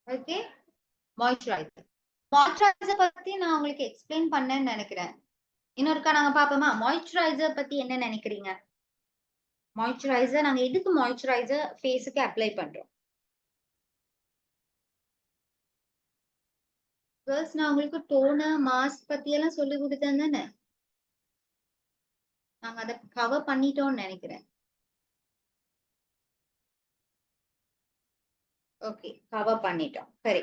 ஓகே. மாய்ஸ்சரைசர். மாய்ஸ்சரைசர் பத்தி நான் உங்களுக்கு எக்ஸ்பிளைன் பண்ணேன்னு நெனைக்கிறேன். இன்னொருக்கா நாங்க பார்ப்போமா? மாய்ஸ்சரைசர் பத்தி என்ன நெனைக்கிறீங்க? மாய்ஸ்சரைசர் நாங்க எதுக்கு மாய்ஸ்சரைசர் ஃபேஸ்க்கு அப்ளை பண்றோம்? கேர்ள்ஸ் நான் உங்களுக்கு டோனர், மாஸ்க் பத்தி எல்லாம் சொல்லிக் குடுத்தேன் தானே? நாங்க அத கவர் பண்ணிட்டோம்னு நெனைக்கிறேன். ஓகே. கவர் பண்ணிட்டோம். சரி.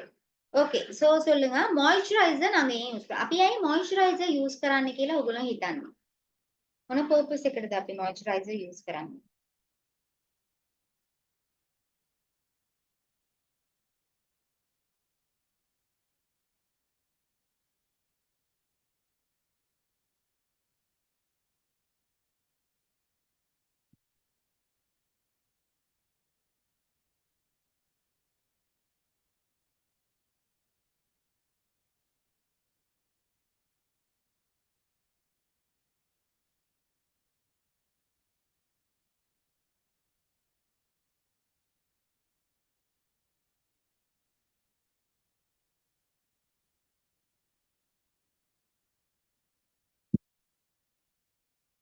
ओके सो சொல்லுங்க மாய்ஸ்சரைசர் நாங்க ஏன் யூஸ் அப்ப ஏன் மாய்ஸ்சரைசர் यूज कराने के लिए उगलों हितानी उन्हें पर्पस से करता आप मॉइस्चराइजर यूज कराने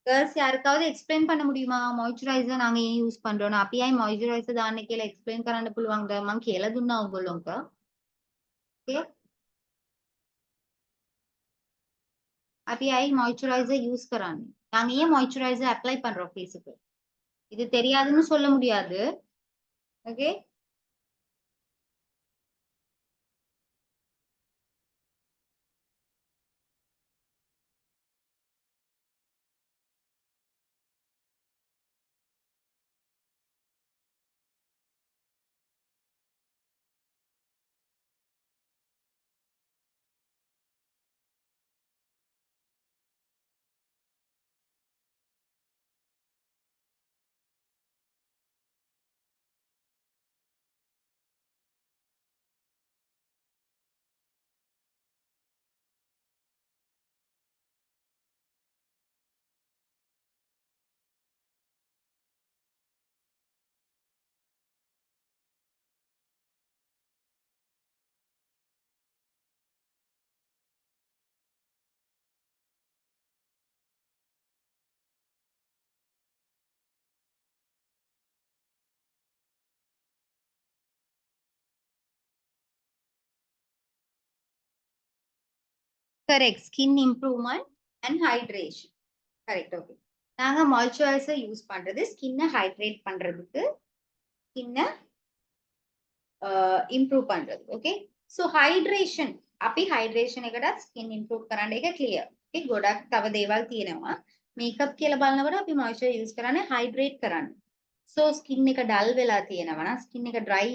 गर्ल्स யாருக்காவது எக்ஸ்பிளைன் பண்ண முடியுமா மாய்ஸ்சரைசர் நாங்க ஏன் யூஸ் பண்றோம் அப்ப ஏன் மாய்ஸ்சரைசர் தானே கேல எக்ஸ்பிளைன் කරන්න පුළුවන්ද මං කියලා දුන්නා ඔයගොල්ලන්ට ओके அப்ப ஏன் மாய்ஸ்சரைசர் யூஸ் कराने நாங்க ஏன் மாய்ஸ்சரைசர் அப்ளை பண்றோம் ஃபேஸ்க்கு இது தெரியாதுன்னு சொல்ல முடியாது okay correct. Skin improvement and hydration. Correct. Okay. நாங்க மாய்ஸ்சரைசர் யூஸ் பண்றது ஸ்கின்னை ஹைட்ரேட் பண்றதுக்கு, ஸ்கின்னை इम्प्रूव பண்றது. ஓகே. सो हाइड्रेशन අපි हाइड्रेशन එකටත් skin improve කරන්න එක clear. okay ගොඩක් තව දේවල් තියෙනවා. මේකප් කියලා බලනකොට අපි moisture use කරන්නේ hydrate කරන්න. so skin එක dull වෙලා තියෙනවා නම්, skin එක dry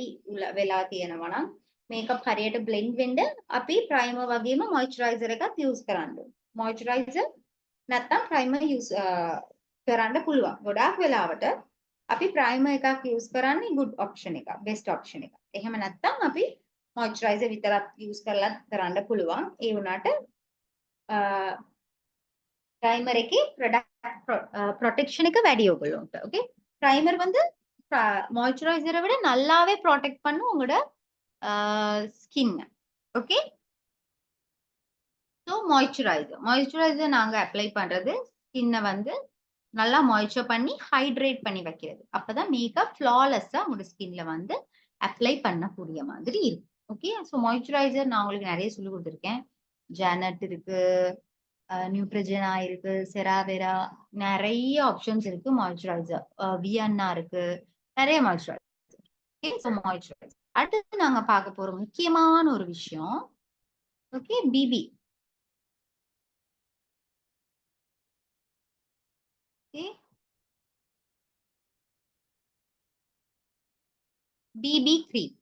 වෙලා තියෙනවා නම් මේකප් හරියට blend වෙන්න අපි primer වගේම moisturizer එකත් use කරන්න ඕනේ. moisturizer නැත්නම් primer use කරන්න පුළුවන්. ගොඩාක් වෙලාවට අපි primer එකක් use කරන්නේ good option එකක්, best option එකක්. එහෙම නැත්නම් අපි moisturizer විතරක් use කරලා කරන්න පුළුවන්. ඒ වුණාට primer එකේ protection එක වැඩි ඔයගොල්ලන්ට. okay primer வந்து moisturizer விட நல்லாவே protect பண்ணும் உங்களோட skin. okay so moisturizer நாங்க apply பண்றது skin வந்து நல்லா மாய்ஸ்சர் பண்ணி ஹைட்ரேட் பண்ணி வைக்கிறது. அப்பதான் மேக்கப் ஃப்ளாலெஸ்ஸா உங்க ஸ்கின்ல வந்து அப்ளை பண்ணக்கூடிய மாதிரி இருக்கும். ஓகே. ஸோ மாய்ஸ்சரைசர் நான் உங்களுக்கு நிறைய சொல்லி கொடுத்துருக்கேன். ஜானட் இருக்கு, நியூட்ரிஜனா இருக்கு, செராவேரா, நிறைய ஆப்ஷன்ஸ் இருக்கு மாய்ஸ்சரைசர். வியன்னா இருக்கு, நிறைய மாய்ஸ்சரைசர். ஓகே. ஸோ மாய்ஸ்சரைசர் அடுத்து நாங்க பார்க்க போற முக்கியமான ஒரு விஷயம் okay BB. Okay BB cream.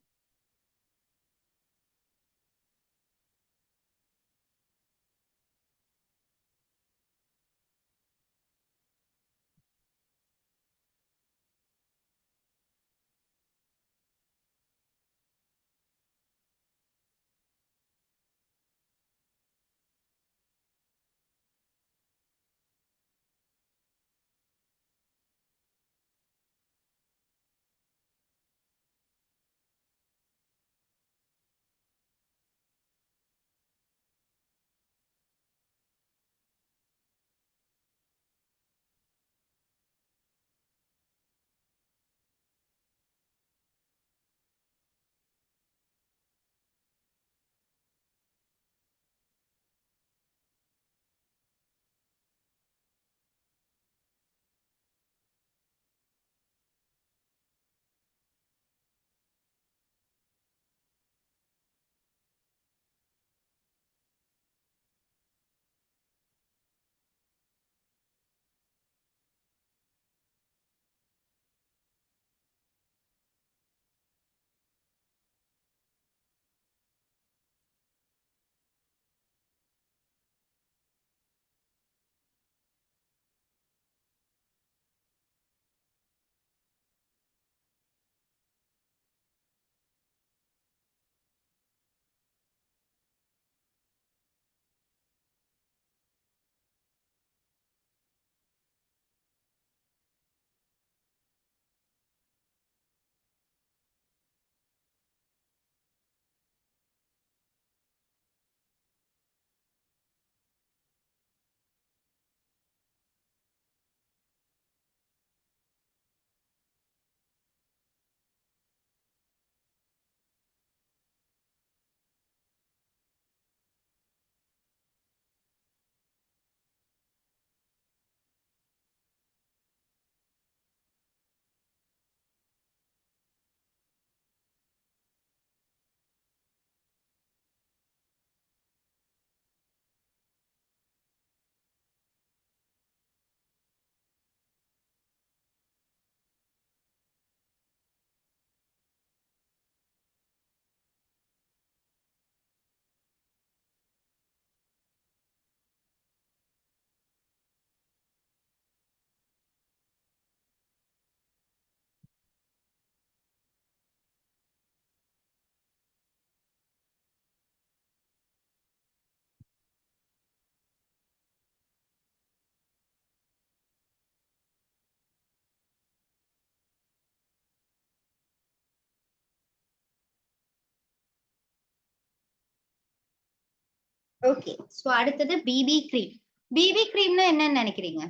Okay. So அடுத்தது பிபி கிரீம். பிபி கிரீம்னா என்னன்னு நினைக்கிறீங்க?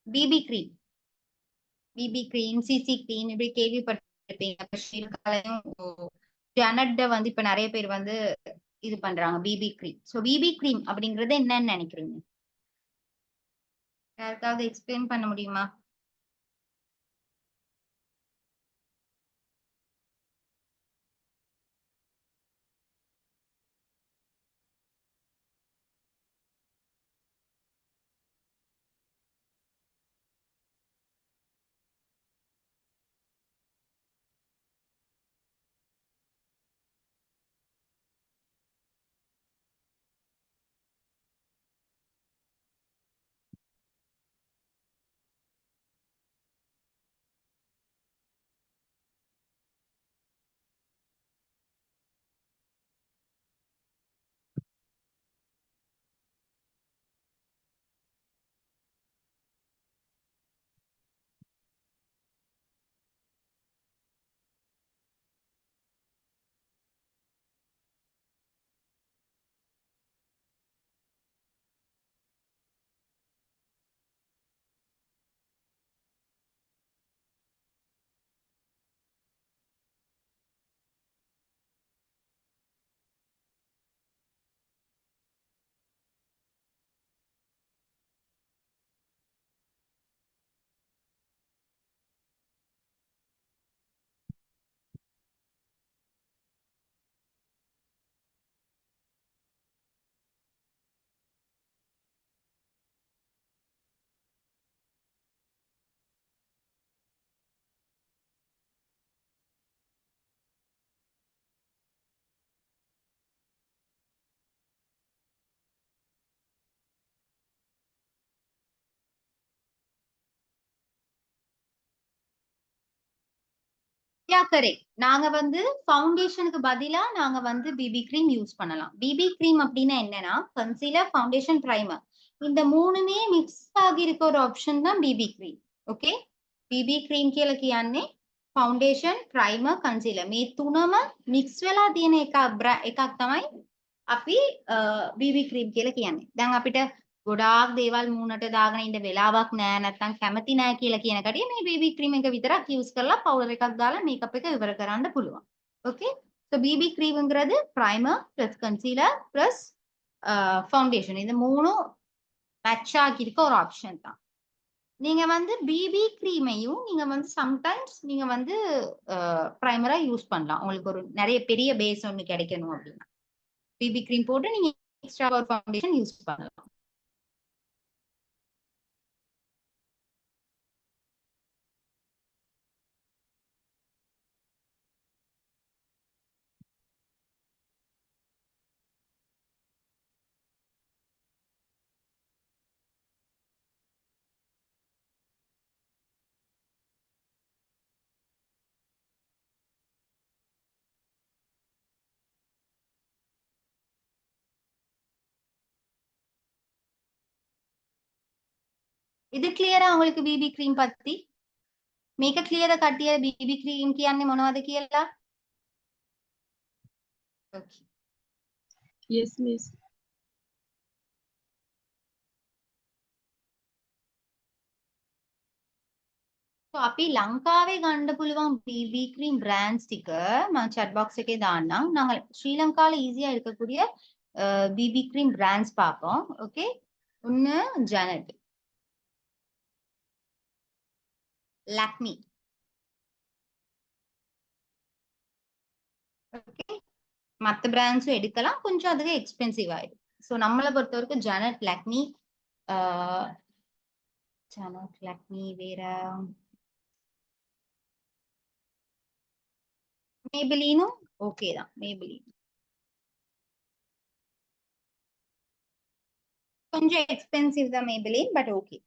BB cream, BB cream, CC cream இப்படி கேள்விப்பட்டிருப்பீங்க. ஜானட் வந்து இப்ப நிறைய பேர் வந்து இது பண்றாங்க BB cream. So BB cream அப்படிங்கறது என்னன்னு நினைக்கிறீங்க? யாருக்காவது எக்ஸ்பிளைன் பண்ண முடியுமா? Yeah correct. நாங்க வந்து ஃபவுண்டேஷனுக்கு பதிலா நாங்க வந்து பிபி கிரீம் யூஸ் பண்ணலாம். பிபி கிரீம் அப்படின்னா என்னன்னா கன்சீலர், ஃபவுண்டேஷன், பிரைமர் இந்த மூணுமே மிக்ஸ் ஆகி இருக்க ஒரு ஆப்ஷன் தான் BB cream. Okay BB cream කියලා කියන්නේ ෆවුන්ඩේෂන් ප්‍රයිමර් කන්සීලර් මේ තුනම මික්ස් වෙලා තියෙන එකක් තමයි අපි BB ක්‍රීම් කියලා කියන්නේ. දැන් අපිට ගොඩාක් දේවල් මූණට දාගෙන ඉන්න වෙලාවක් නැහැ නැත්නම් කැමති නැහැ කියලා කියන කඩිය මේ BB ක්‍රීම් එක විතරක් යූස් කරලා පවුඩර් එකක් දාලා මේකප් එක ඉවර කරන්න පුළුවන්. ஓகே ஸோ பிபி க்ரீம்ங்கிறது primer plus concealer plus foundation இந்த மூணும் மேட்ச் ஆகியிருக்க ஒரு ஆப்ஷன் தான். நீங்க வந்து பிபி கிரீமையும் நீங்க வந்து சம்டைம்ஸ் நீங்க வந்து பிரைமரா யூஸ் பண்ணலாம். உங்களுக்கு ஒரு நிறைய பெரிய பேஸ் ஒன்று கிடைக்கணும் அப்படின்னா பிபி கிரீம் போட்டு நீங்க எக்ஸ்ட்ரா ஒரு ஃபவுண்டேஷன் யூஸ் பண்ணலாம். இது கிளியரா உங்களுக்கு பிபி கிரீம் பத்தி මේක ක්ලියර කට්ටිය BB ක්‍රීම් කියන්නේ මොනවද කියලා? Okay. Yes, miss. So අපි ලංකාවේ ගන්න පුළුවන් BB ක්‍රීම් බ්‍රෑන්ඩ්ස් ටික මම chat box එකේ දාන්නම්. நாங்க ஸ்ரீலங்கால ஈஸியா இருக்கக்கூடிய BB க்ரீம் பிராண்ட்ஸ் பார்ப்போம். ஓகே ஒன்னு ஜானட், லாக்மி, ஓகே மத்த பிராண்ட்ஸும் எடுக்கலாம். கொஞ்சம் அதுவே எக்ஸ்பென்சிவ் ஆயிடும். ஸோ நம்மளை பொறுத்த வரைக்கும் ஜானட், லாக்மி, ஜானட், லாக்மி வேற மேபிலினும் ஓகே தான். மேபிலின் கொஞ்சம் எக்ஸ்பென்சிவ் தான் மேபிலின், பட் ஓகே.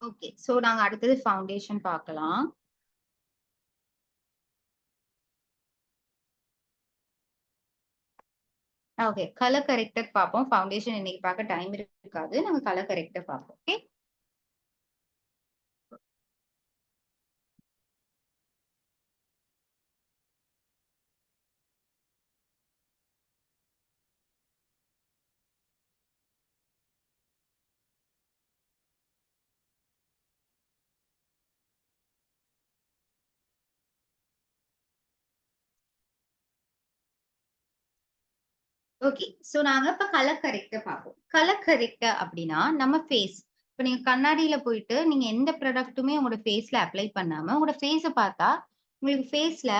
ஓகே, சோ நாங்க அடுத்தது ஃபவுண்டேஷன் பார்க்கலாம். ஓகே, கலர் கரெக்டர் பார்ப்போம். ஃபவுண்டேஷன் இன்னைக்கு பார்க்க டைம் இருக்காது. நாங்க கலர் கரெக்டர் பார்ப்போம். Okay, okay. சோ நாங்க இப்ப கலர் கரெக்டர் பார்ப்போம். கலர் கரெக்டர் அப்படின்னா நம்ம ஃபேஸ். இப்ப நீங்க கண்ணாடியில போயிட்டு நீங்க எந்த ப்ராடக்ட்டுமே உங்களோட ஃபேஸ்ல அப்ளை பண்ணாம உங்களோட ஃபேஸ பார்த்தா உங்களுக்கு ஃபேஸ்ல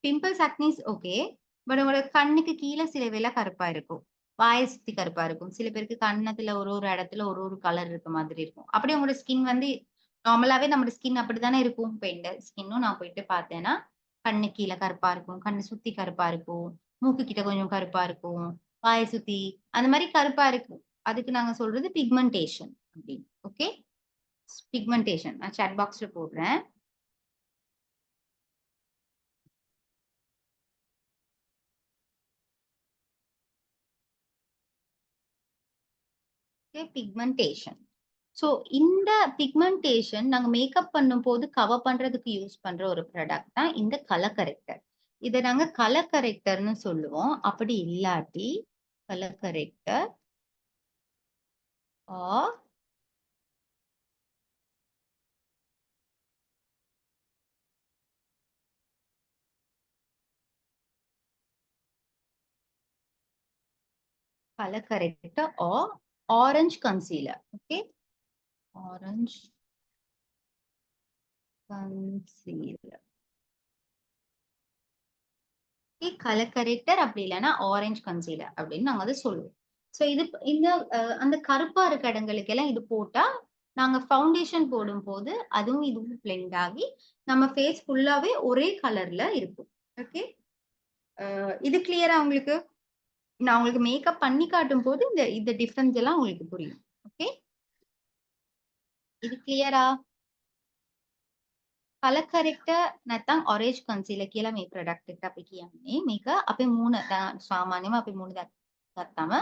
பிம்பிள்ஸ், ஆக்னிஸ் ஓகே. பட் உங்களோட கண்ணுக்கு கீழ சில வேளை கருப்பா இருக்கும். வாய சுத்தி கருப்பா இருக்கும். சில பேருக்கு கன்னத்துல ஒரு ஒரு இடத்துல ஒரு ஒரு கலர் இருக்க மாதிரி இருக்கும். அப்படியே உங்களோட ஸ்கின் வந்து நார்மலாவே நம்மோட ஸ்கின் அப்படித்தானே இருக்கும். இப்ப எந்த ஸ்கின்னும் நான் போயிட்டு பார்த்தேன்னா, கண்ணு கீழ கருப்பா இருக்கும். கண்ணு சுத்தி கருப்பா இருக்கும். மூக்கு கிட்ட கொஞ்சம் கருப்பா இருக்கும். வாய சுத்தி அந்த மாரி கருப்பா இருக்கும். அதுக்கு நாங்க சொல்றது பிக்மெண்டேஷன் அப்படின்னு. ஓகே. பிக்மெண்டேஷன் நான் சாட் பாக்ஸ்ல போடுறேன். Okay, pigmentation. சோ இந்த பிக்மெண்டேஷன் நாங்க மேக்கப் பண்ணும்போது கவர் பண்றதுக்கு யூஸ் பண்ற ஒரு ப்ராடக்ட் தான் இந்த கலர் கரெக்டர். இத நாங்க கலர் கரெக்டர்ன்னு சொல்லுவோம். அப்படி இல்லாட்டி colour corrector or color corrector or orange concealer. Okay, orange concealer. Okay, color corrector அப்படி இல்லைன்னா ஆரஞ்சு கன்சீலர் அப்படின்னு நாங்க அதை சொல்லுவோம். சோ இது இந்த அந்த கருப்பா இருக்க இடங்களுக்கு எல்லாம் இது போட்டா நாங்க ஃபவுண்டேஷன் போடும்போது அதுவும் இதுவும் பிளெண்ட் ஆகி நம்ம ஃபேஸ் ஃபுல்லாவே ஒரே கலர்ல இருக்கும். ஓகே, இது கிளியரா உங்களுக்கு? நான் உங்களுக்கு மேக்கப் பண்ணி காட்டும் போது இந்த இந்த டிஃபரன்ஸ் எல்லாம் உங்களுக்கு புரியும். ஓகே, இது கிளியரா? කල කරෙක්ට නැත්තම් ඔරේන්ජ් කන්සීලර් කියලා මේ ප්‍රොඩක්ට් එකට අපි කියන්නේ. මේක අපේ මූණ සාමාන්‍යයෙන්ම අපේ මූණ ගත්තාම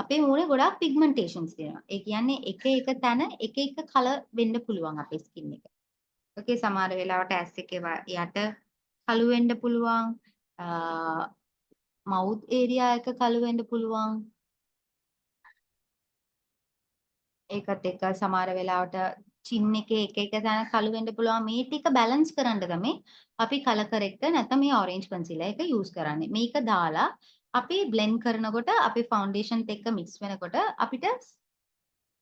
අපේ මූණේ ගොඩාක් පිග්මන්ටේෂන්ස් තියෙනවා. ඒ කියන්නේ එක එක තැන එක එක කලර් වෙන්න පුළුවන් අපේ ස්කින් එක. ඕකේ, සමහර වෙලාවට ඇස් එකේ යට කළු වෙන්න පුළුවන්. මවුත් ඒරියා එක කළු වෙන්න පුළුවන්. ඒකත් එක්ක සමහර වෙලාවට චින් එකේ එක එක තැන කළු වෙන්න පුළුවන්. මේ ටික බැලන්ස් කරන්න තමයි අපි කලර් කරෙක්ටර් නැත්නම් මේ ඔරේන්ජ් කන්සීලර් එක යූස් කරන්නේ. මේක දාලා අපි බ්ලෙන්ඩ් කරනකොට අපේ ෆවුන්ඩේෂන්ත් එක්ක මික්ස් වෙනකොට අපිට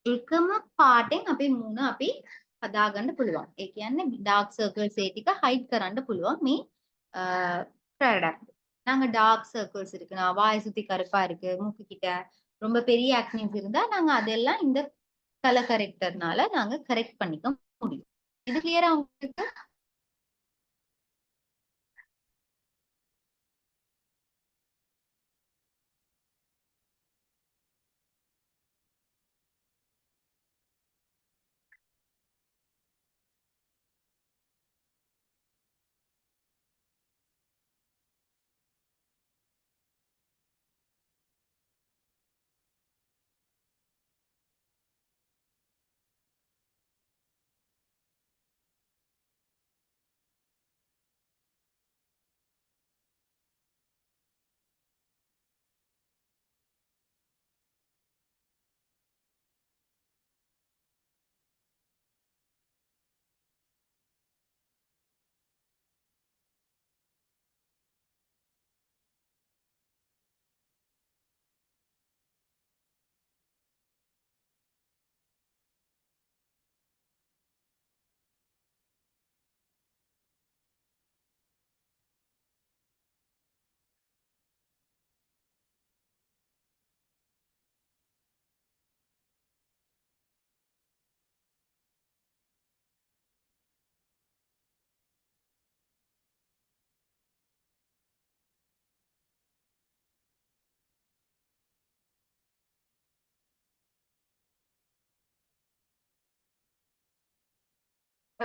එකම පාටෙන් අපේ මූණ අපි හදාගන්න පුළුවන්. ඒ කියන්නේ ඩාර්ක් සර්කල්ස් ඒ ටික හයිඩ් කරන්න පුළුවන් මේ ப்ராடக்ட். நாங்க டார்க் சர்க்கிள்ஸ் இருக்குன்னா, வாய சுத்தி கருப்பா இருக்கு, மூக்கு கிட்ட ரொம்ப பெரிய ஆக்னிஸ் இருந்தா நாங்க அதெல்லாம் இந்த கலர் கரெக்டர்னால நாங்க கரெக்ட் பண்ணிக்க முடியும். இது கிளியரா உங்களுக்கு?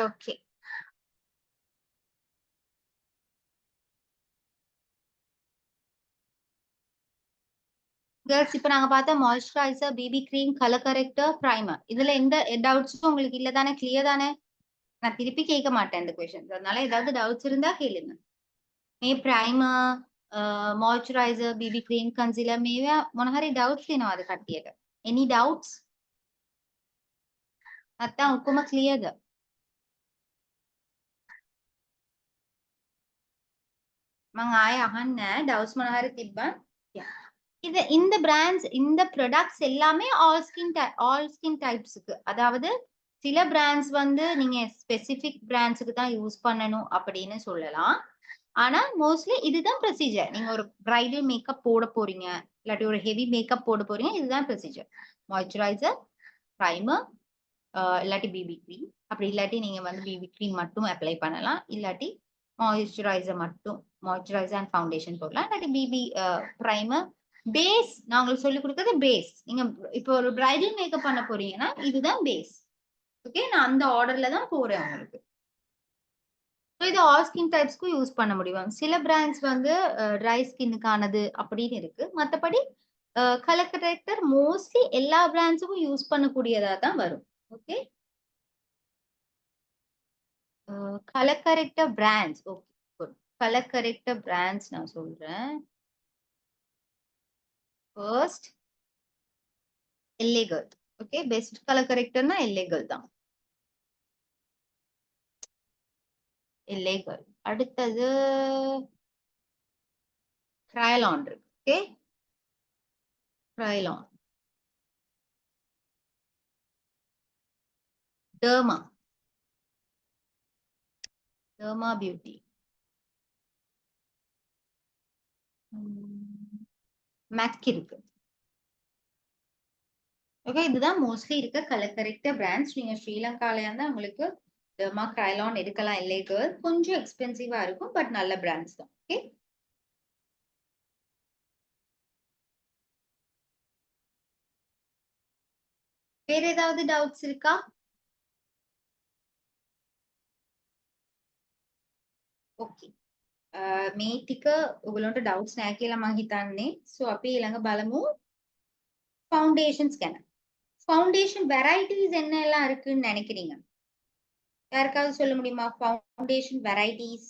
ஓகே. கேர்ள்ஸ் இப்ப நாங்க பார்த்த moisturiser, BB cream, colour character, primer. இதுல எந்த டவுட்ஸும் உங்களுக்கு இல்ல தானே? கிளியர் தானே? நான் திருப்பி கேட்க மாட்டேன் இந்த கொஸ்டின். அதனால ஏதாவது டவுட்ஸ் இருந்தா கேளுங்க. මේ prime moisturiser BB cream concealer මේවා මොන හරි ඩවුට්ස් තියෙනවද කට්ටියට? any doubts? නැත්තම් ඔක්කොම ක්ලියර්ද? මං ආයෙ අහන්නේ ඩවුට්ස් මොන හරි තිබ්බා? இது இந்த பிராண்ட்ஸ் இந்த ப்ராடக்ட்ஸ் எல்லாமே ஆல் ஸ்கின் டைப்ஸ்க்கு. அதாவது சில பிராண்ட்ஸ் வந்து நீங்க ஸ்பெசிபிக் பிராண்ட்ஸ்க்கு தான் யூஸ் பண்ணணும் அப்படின்னு சொல்லலாம். ஆனா மோஸ்ட்லி இதுதான் ப்ரொசீஜர். நீங்க ஒரு பிரைடல் மேக்கப் போட போறீங்க, இல்லாட்டி ஒரு ஹெவி மேக்கப் போட போறீங்க, இதுதான் ப்ரொசீஜர். மாய்ஸ்சரைசர், பிரைமர், இல்லாட்டி பிபி கிரீம். அப்படி இல்லாட்டி நீங்க வந்து பிபி கிரீம் மட்டும் அப்ளை பண்ணலாம். இல்லாட்டி மாய்ஸ்சரைசர் மட்டும் மாய்ஸ்சரைசர் அண்ட் ஃபவுண்டேஷன் போடலாம். இல்லாட்டி பிபி பிரைமர் பேஸ். நான் உங்களுக்கு சொல்லி கொடுக்கறது பேஸ். நீங்க இப்போ ஒரு பிரைடல் மேக்கப் பண்ண போறீங்கன்னா இதுதான் பேஸ். ஓகே, நான் அந்த ஆர்டர்ல தான் போறேன் உங்களுக்கு. இது ஆல் ஸ்கின் டைப்ஸ்க்கும் யூஸ் பண்ண முடியும். சில பிராண்ட்ஸ் வந்து ட்ரை ஸ்கின்னுக்கானது அப்படின்னு இருக்கு. மற்றபடி கலர் கரெக்டர் மோஸ்ட்லி எல்லா பிராண்ட்ஸுக்கும் யூஸ் பண்ணக்கூடியதா தான் வரும். Okay, colour corrector brands. Okay, good. Colour corrector brands நான் சொல்றேன். First LA girl. Okay, best colour கரெக்டர்னா எல்ஏ கேர்ள் தான். LA girl. அடுத்தது க்ரைலான் இருக்கு. Okay, Kryolan. Derma, Derma beauty. MAC இருக்கு. ஓகே, இதுதான் மோஸ்ட்லி இருக்க கலர் கரெக்டர் பிராண்ட்ஸ். நீங்க ஸ்ரீலங்கால இருந்தா உங்களுக்கு டெர்மா, க்ரைலான் எடுக்கலாம். எல்ஏ கேர்ள் கொஞ்சம் எக்ஸ்பென்சிவா இருக்கும், பட் நல்ல பிராண்ட்ஸ் தான். ஓகே, வேற ஏதாவது டவுட்ஸ் இருக்கா? ඕකේ. මේ ටික ඔයගලන්ට ඩවුට්ස් නැහැ කියලා මං හිතන්නේ. සෝ අපි ඊළඟ බලමු ஃபவுண்டேஷன்ஸ் ගැන. ஃபவுண்டேஷன் வெரைட்டிஸ் என்ன எல்லாம் இருக்குன்னு நினைக்கிறீங்க? யாருக்காவது சொல்ல முடியுமா? Foundation varieties.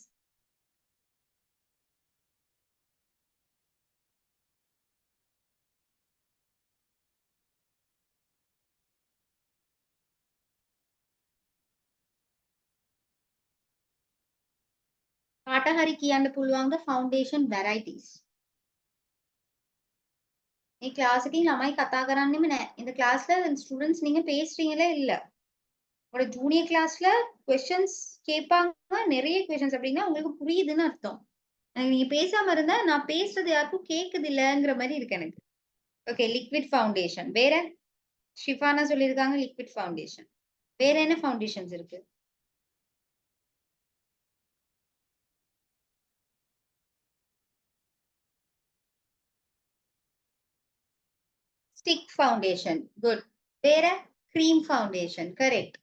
කාට හරි කියන්න පුළුවන්ද ෆවුන්ඩේෂන් வெரைட்டிஸ்? මේ ක්ලාස් එකකින් ළමයි කතා කරන්නෙම නැහැ. இந்த கிளாஸ்ல ஸ்டூடண்ட்ஸ் நீங்க பேசுறீங்களே இல்ல. ஒரு ஜூனியர் கிளாஸ்ல क्वेश्चंस கேட்பாங்க, நிறைய क्वेश्चंस. அப்படின்னா உங்களுக்கு புரியுதுன்னு அர்த்தம். நீங்க பேசாம இருந்தா நான் பேசுறது யாருக்கும் கேக்குது இல்லங்கிற மாதிரி இருக்கு எனக்கு. Okay, liquid foundation. வேற ஷிஃபானா சொல்லியிருக்காங்க லிக்விட் ஃபவுண்டேஷன். வேற என்ன ஃபவுண்டேஷன்ஸ் இருக்கு? Stick foundation. குட். வேற cream foundation. Correct.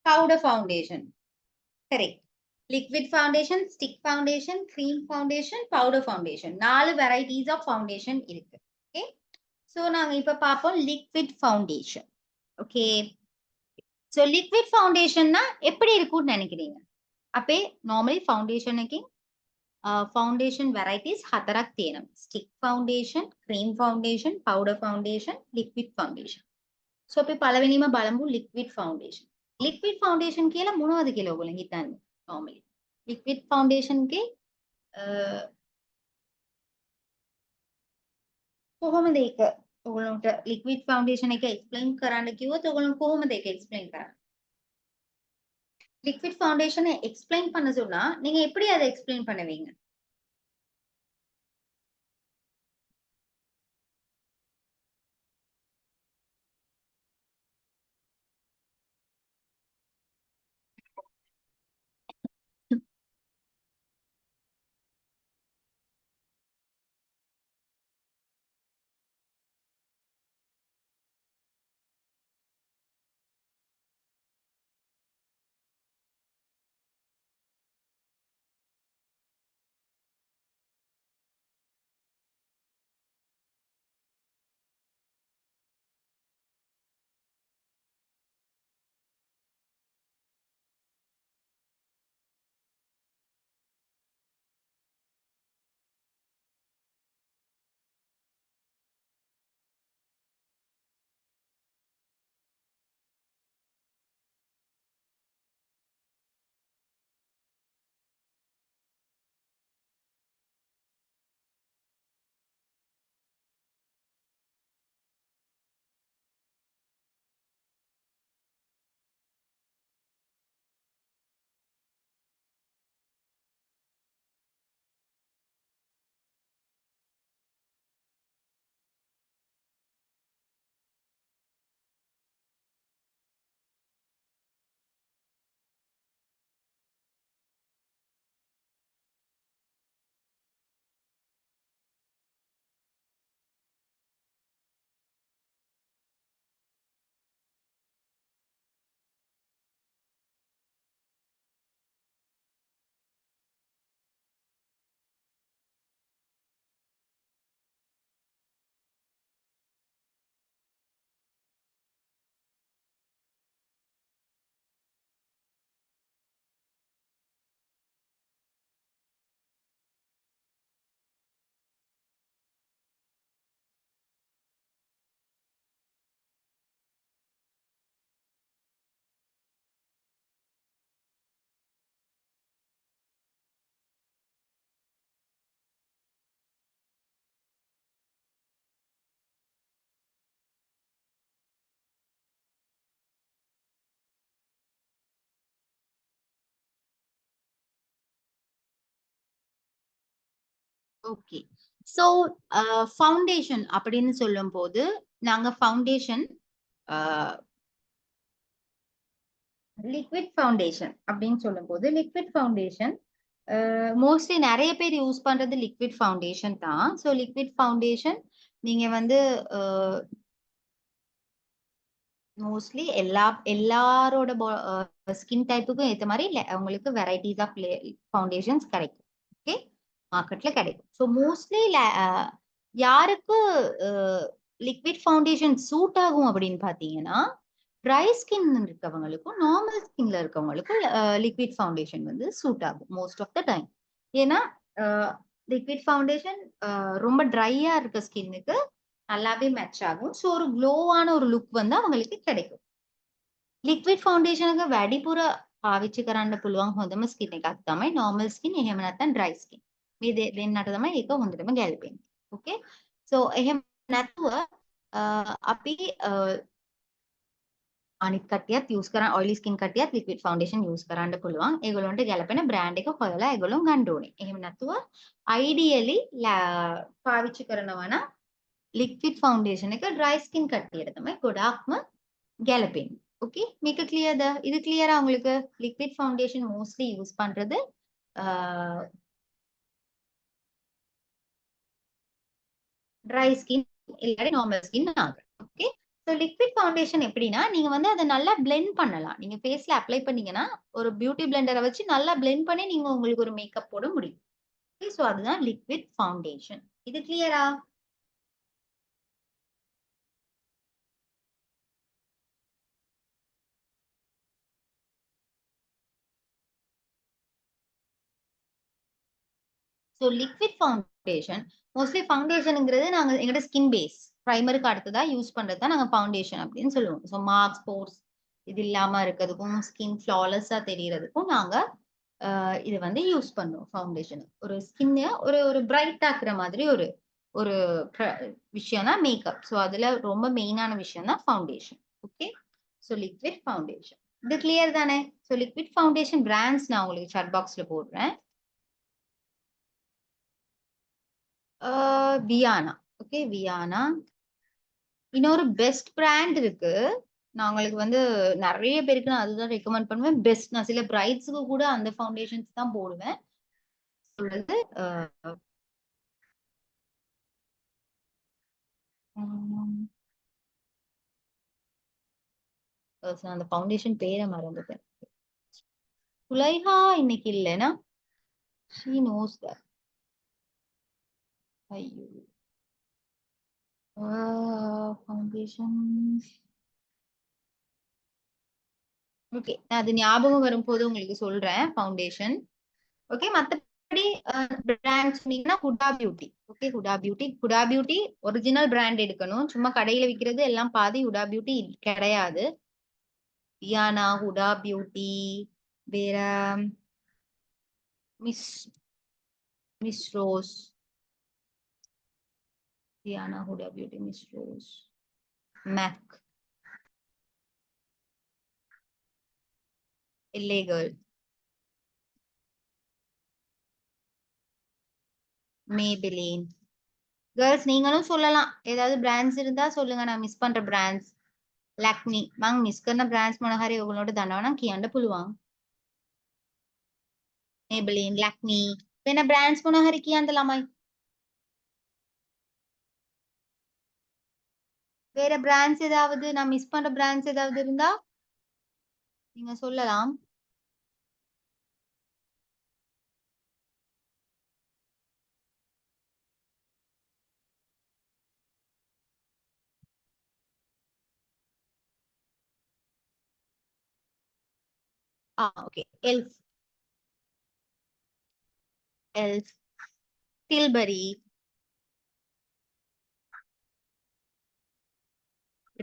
Powder foundation. Correct. Liquid foundation, stick foundation, cream foundation, powder foundation. 4 varieties of foundation இருக்கு. ஓகே, சோ நாங்க இப்ப பார்ப்போம் liquid foundation. Okay, so liquid ஃபவுண்டேஷன்னா எப்படி இருக்கும்னு நினைக்கிறீங்க? අපේ normally foundation එකකින් foundation varieties 4ක් තියෙනවා. stick foundation, cream foundation, powder foundation, liquid foundation. so අපි පළවෙනිම බලමු liquid foundation. liquid foundation කියලා මොනවද කියලා ඔයගොල්ලෝ හිතන්නේ normally? liquid foundation එකේ කොහොමද ඒක ඔයගොල්ලන්ට liquid foundation එක explain කරන්න කිව්වොත් ඔයගොල්ලෝ කොහොමද ඒක explain කරන්නේ? liquid foundation explain பண்ண சொன்னா நீங்க எப்படி அதை explain பண்ணுவீங்க? ஓகே. சோ ஃபவுண்டேஷன் அப்படின்னு சொல்லும் போது நாங்க ஃபவுண்டேஷன் லிக்விட் ஃபவுண்டேஷன் அப்படின்னு சொல்லும் போது லிக்விட் ஃபவுண்டேஷன் மோஸ்ட்லி நிறைய பேர் யூஸ் பண்றது லிக்விட் ஃபவுண்டேஷன் தான். ஸோ லிக்விட் ஃபவுண்டேஷன் நீங்க வந்து மோஸ்ட்லி எல்லாரோட ஸ்கின் டைப்புக்கும் ஏற்ற மாதிரி உங்களுக்கு வெரைட்டிஸ் ஆஃப் ஃபவுண்டேஷன்ஸ் கிடைக்கும். ஓகே, மார்க்கெட்ல கிடைக்கும். ஸோ மோஸ்ட்லி யாருக்கு லிக்விட் ஃபவுண்டேஷன் சூட் ஆகும் அப்படின்னு பார்த்தீங்கன்னா, ட்ரை ஸ்கின் இருக்கவங்களுக்கும் நார்மல் ஸ்கின்ல இருக்கவங்களுக்கும் லிக்விட் ஃபவுண்டேஷன் வந்து சூட் ஆகும் மோஸ்ட் ஆஃப் த டைம். ஏன்னா லிக்விட் ஃபவுண்டேஷன் ரொம்ப ட்ரையா இருக்க ஸ்கின்னுக்கு நல்லாவே மேட்ச் ஆகும். ஸோ ஒரு க்ளோவான ஒரு லுக் வந்து அவங்களுக்கு கிடைக்கும். ලික්විඩ් ෆවුන්ඩේෂන් එක වැඩිපුර පාවිච්චි කරන්න පුළුවන් හොඳම ස්කින් එකක් තමයි normal skin එහෙම නැත්නම් dry skin. මේ දෙන්නට තමයි ඒක හොඳටම ගැලපෙන්නේ. ඕකේ. සෝ එහෙම නැතුව අපි අනිත් කට්ටියත් යූස් කරන් ඔයිලි ස්කින් කට්ටියත් ලික්විඩ් ෆවුන්ඩේෂන් යූස් කරන්න පුළුවන්. ඒගොල්ලන්ට ගැලපෙන බ්‍රෑන්ඩ් එක හොයලා ඒගොල්ලෝ ගන්න ඕනේ. එහෙම නැතුව අයිඩියලි පාවිච්චි කරනවා නම් ලික්විඩ් ෆවුන්ඩේෂන් එක dry skin කට්ටියට තමයි ගොඩාක්ම ගැලපෙන්නේ. ஓகே, மிக கிளியர். இது கிளியரா உங்களுக்கு? லிக்விட் ஃபவுண்டேஷன் மோஸ்ட்லி யூஸ் பண்றது ட்ரை ஸ்கின் இல்லாட்டி நார்மல் ஸ்கின் ஆகும். ஓகே, ஸோ லிக்விட் ஃபவுண்டேஷன் எப்படின்னா நீங்க வந்து அதை நல்லா பிளெண்ட் பண்ணலாம். நீங்க ஃபேஸ்ல அப்ளை பண்ணீங்கன்னா ஒரு பியூட்டி பிளெண்டரை வச்சு நல்லா பிளெண்ட் பண்ணி நீங்க உங்களுக்கு ஒரு மேக்கப் போட முடியும். ஓகே, ஸோ அதுதான் லிக்விட் ஃபவுண்டேஷன். இது கிளியரா? ஸோ லிக்விட் ஃபவுண்டேஷன் மோஸ்ட்லி ஃபவுண்டேஷனுங்கிறது நாங்கள் எங்களோட ஸ்கின் பேஸ் ப்ரைமருக்கு அடுத்ததா யூஸ் பண்றது தான் நாங்கள் ஃபவுண்டேஷன் அப்படின்னு சொல்லுவோம். ஸோ மார்க்ஸ் போர்ஸ் இது இல்லாம இருக்கிறதுக்கும் ஸ்கின் ஃபிளாலஸா தெரியறதுக்கும் நாங்க இது வந்து யூஸ் பண்ணுவோம். ஃபவுண்டேஷன் ஒரு ஸ்கின்னை ஒரு ஒரு பிரைட் ஆக்குற மாதிரி ஒரு ஒரு விஷயம் தான் மேக்கப். ஸோ அதுல ரொம்ப மெயினான விஷயம் தான் foundation. Okay, so liquid foundation இது கிளியர் தானே? ஸோ லிக்விட் ஃபவுண்டேஷன் பிராண்ட்ஸ் நான் உங்களுக்கு சாட் பாக்ஸ்ல போடுறேன். வியானா. ஓகே, வியானா. இன்னொரு பெஸ்ட் பிராண்ட் இருக்கு. நான் உங்களுக்கு வந்து நிறைய பேருக்கு நான் அதுதான் ரெக்கமெண்ட் பண்ணுவேன். பெஸ்ட் நான் சில பிரைட்ஸ்க்கு கூட அந்த ஃபவுண்டேஷன்ஸ் தான் போடுவேன். சொல்றது அந்த ஃபவுண்டேஷன் பேரை மறந்துட்டேன். சுலைஹா இன்னைக்கு இல்லைன்னா she knows that. ஐயோ ஃபவுண்டேஷன். ஓகே, நான் அது ஞாபகம் வரும்போது உங்களுக்கு சொல்றேன் ஃபவுண்டேஷன். ஓகே, மத்தபடி பிராண்ட் சொன்னீங்கன்னா Hooda Beauty. Okay, Hooda beauty. Hooda beauty original brand எடுக்கணும். சும்மா கடையில விக்கிறது எல்லாம் பாதி ஹுடா பியூட்டி கிடையாது. வியானா, ஹுடா பியூட்டி, வேற miss miss Rose. Viana, Huda Beauty, Miss Rose, Mac, LA girl, Maybelline. Girls நீங்களும் சொல்லலாம். ஏதாவது பிராண்ட்ஸ் இருந்தா சொல்லுங்க. நான் மிஸ் பண்ற பிராண்ட்ஸ். लॅक्मी मग मिस करना ब्रँड्स म्हणा हरे ओगलोट दानवना कियांड पुलवां मेबलिन लॅक्मी वेना ब्रँड्स म्हणा हरे कियांड लामाई வேற பிராண்ட்ஸ் ஏதாவது நான் மிஸ் பண்ற பிராண்ட்ஸ் ஏதாவது இருந்தா நீங்க சொல்லலாம். ஓகே, எல்ஃப், எல்ஃப், டில்பரி,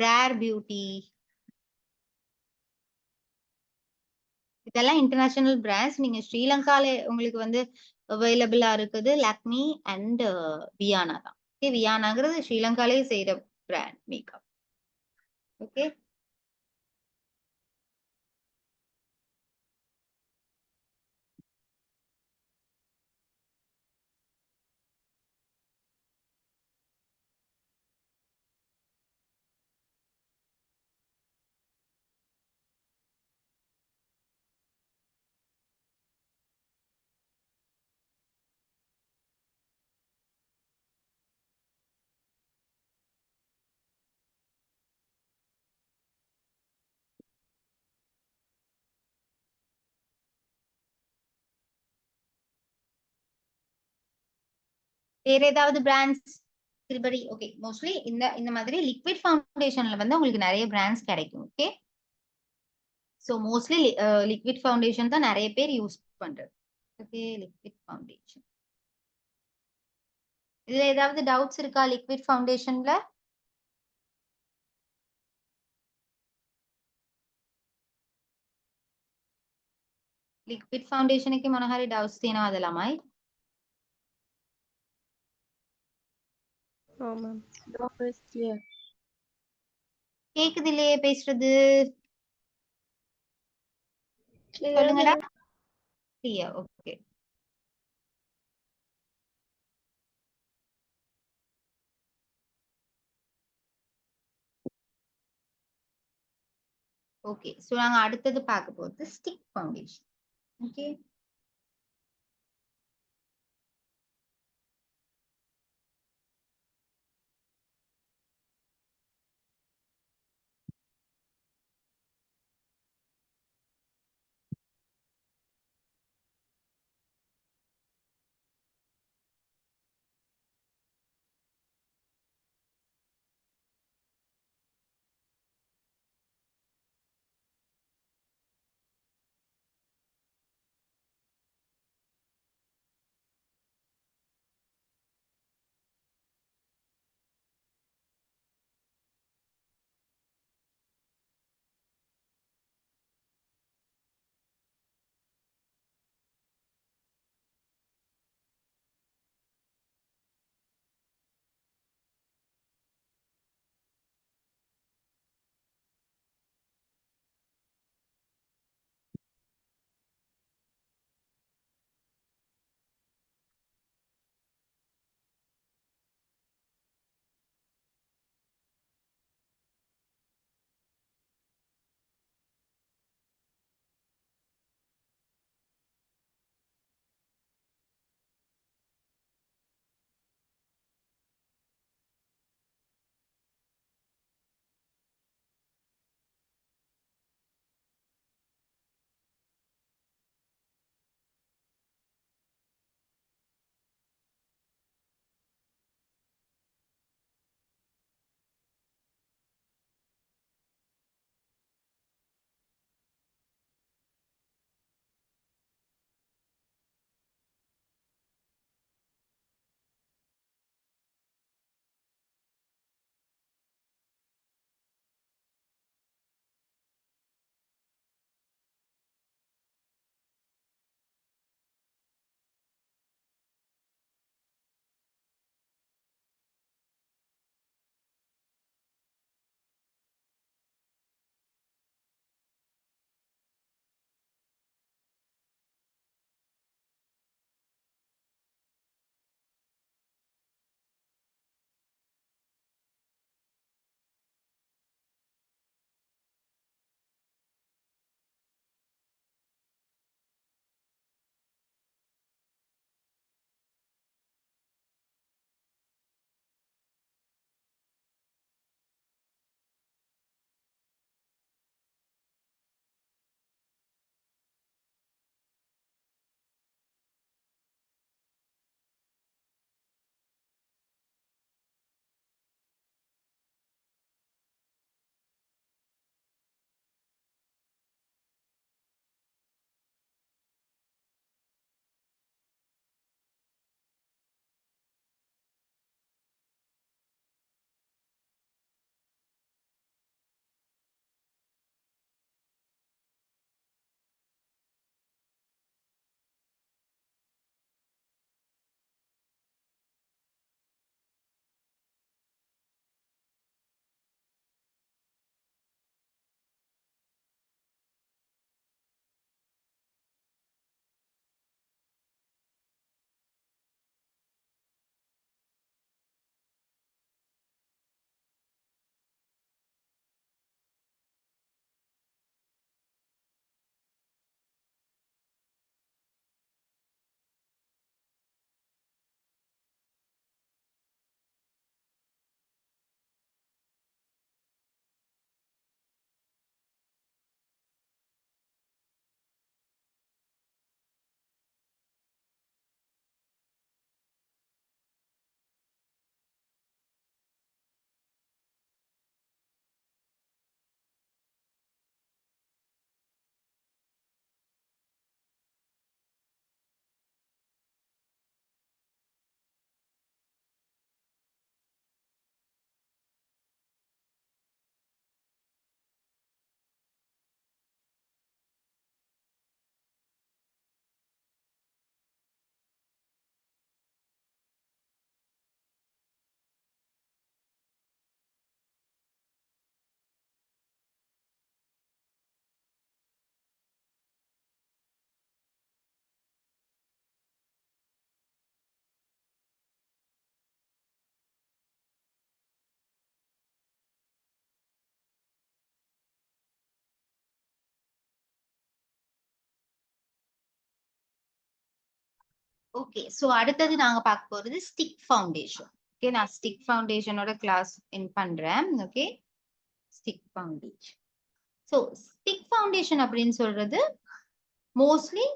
ரேர் பியூட்டி, இதெல்லாம் இன்டர்நேஷனல் பிராண்ட்ஸ். நீங்க ஸ்ரீலங்கால உங்களுக்கு வந்து அவைலபிளா இருக்குது லாக்மி அண்ட் வியானா தான். ஓகே, வியானாங்கிறது ஸ்ரீலங்காலே செய்யற பிராண்ட் மேக்கப். ஓகே, வேற ஏதாவது பிராண்ட்ஸ் சில்பரி? ஓகே, மோஸ்ட்லி இந்த இந்த மாதிரி லிக்விட் ஃபவுண்டேஷன்ல வந்து உங்களுக்கு நிறைய பிராண்ட்ஸ் கிடைக்கும். Okay, so mostly liquid foundation தான் நிறைய பேர் யூஸ் பண்றது. Okay, liquid foundation. இதுல ஏதாவது டவுட்ஸ் இருக்கா லிக்விட் ஃபவுண்டேஷன்ல? లిక్విడ్ ఫౌండేషన్ కి మనోహరి doubts తినవదలమాయ్. No, ma'am. No, it's clear. கேக்குது இல்லையே பேசுறது? Clear. சொல்லுங்கடா. சரியா, ஓகே. ஓகே, சோ நாங்க அடுத்தது பார்க்க போறது stick foundation. Okay, okay, so அடுத்தது நாங்க பார்க்க போறது stick foundation. Okay, non stick ஃபவுண்டேஷனோட class என் பண்றேன். Okay, stick foundation. So stick foundation அப்படின்னு சொல்றது மோஸ்ட்லி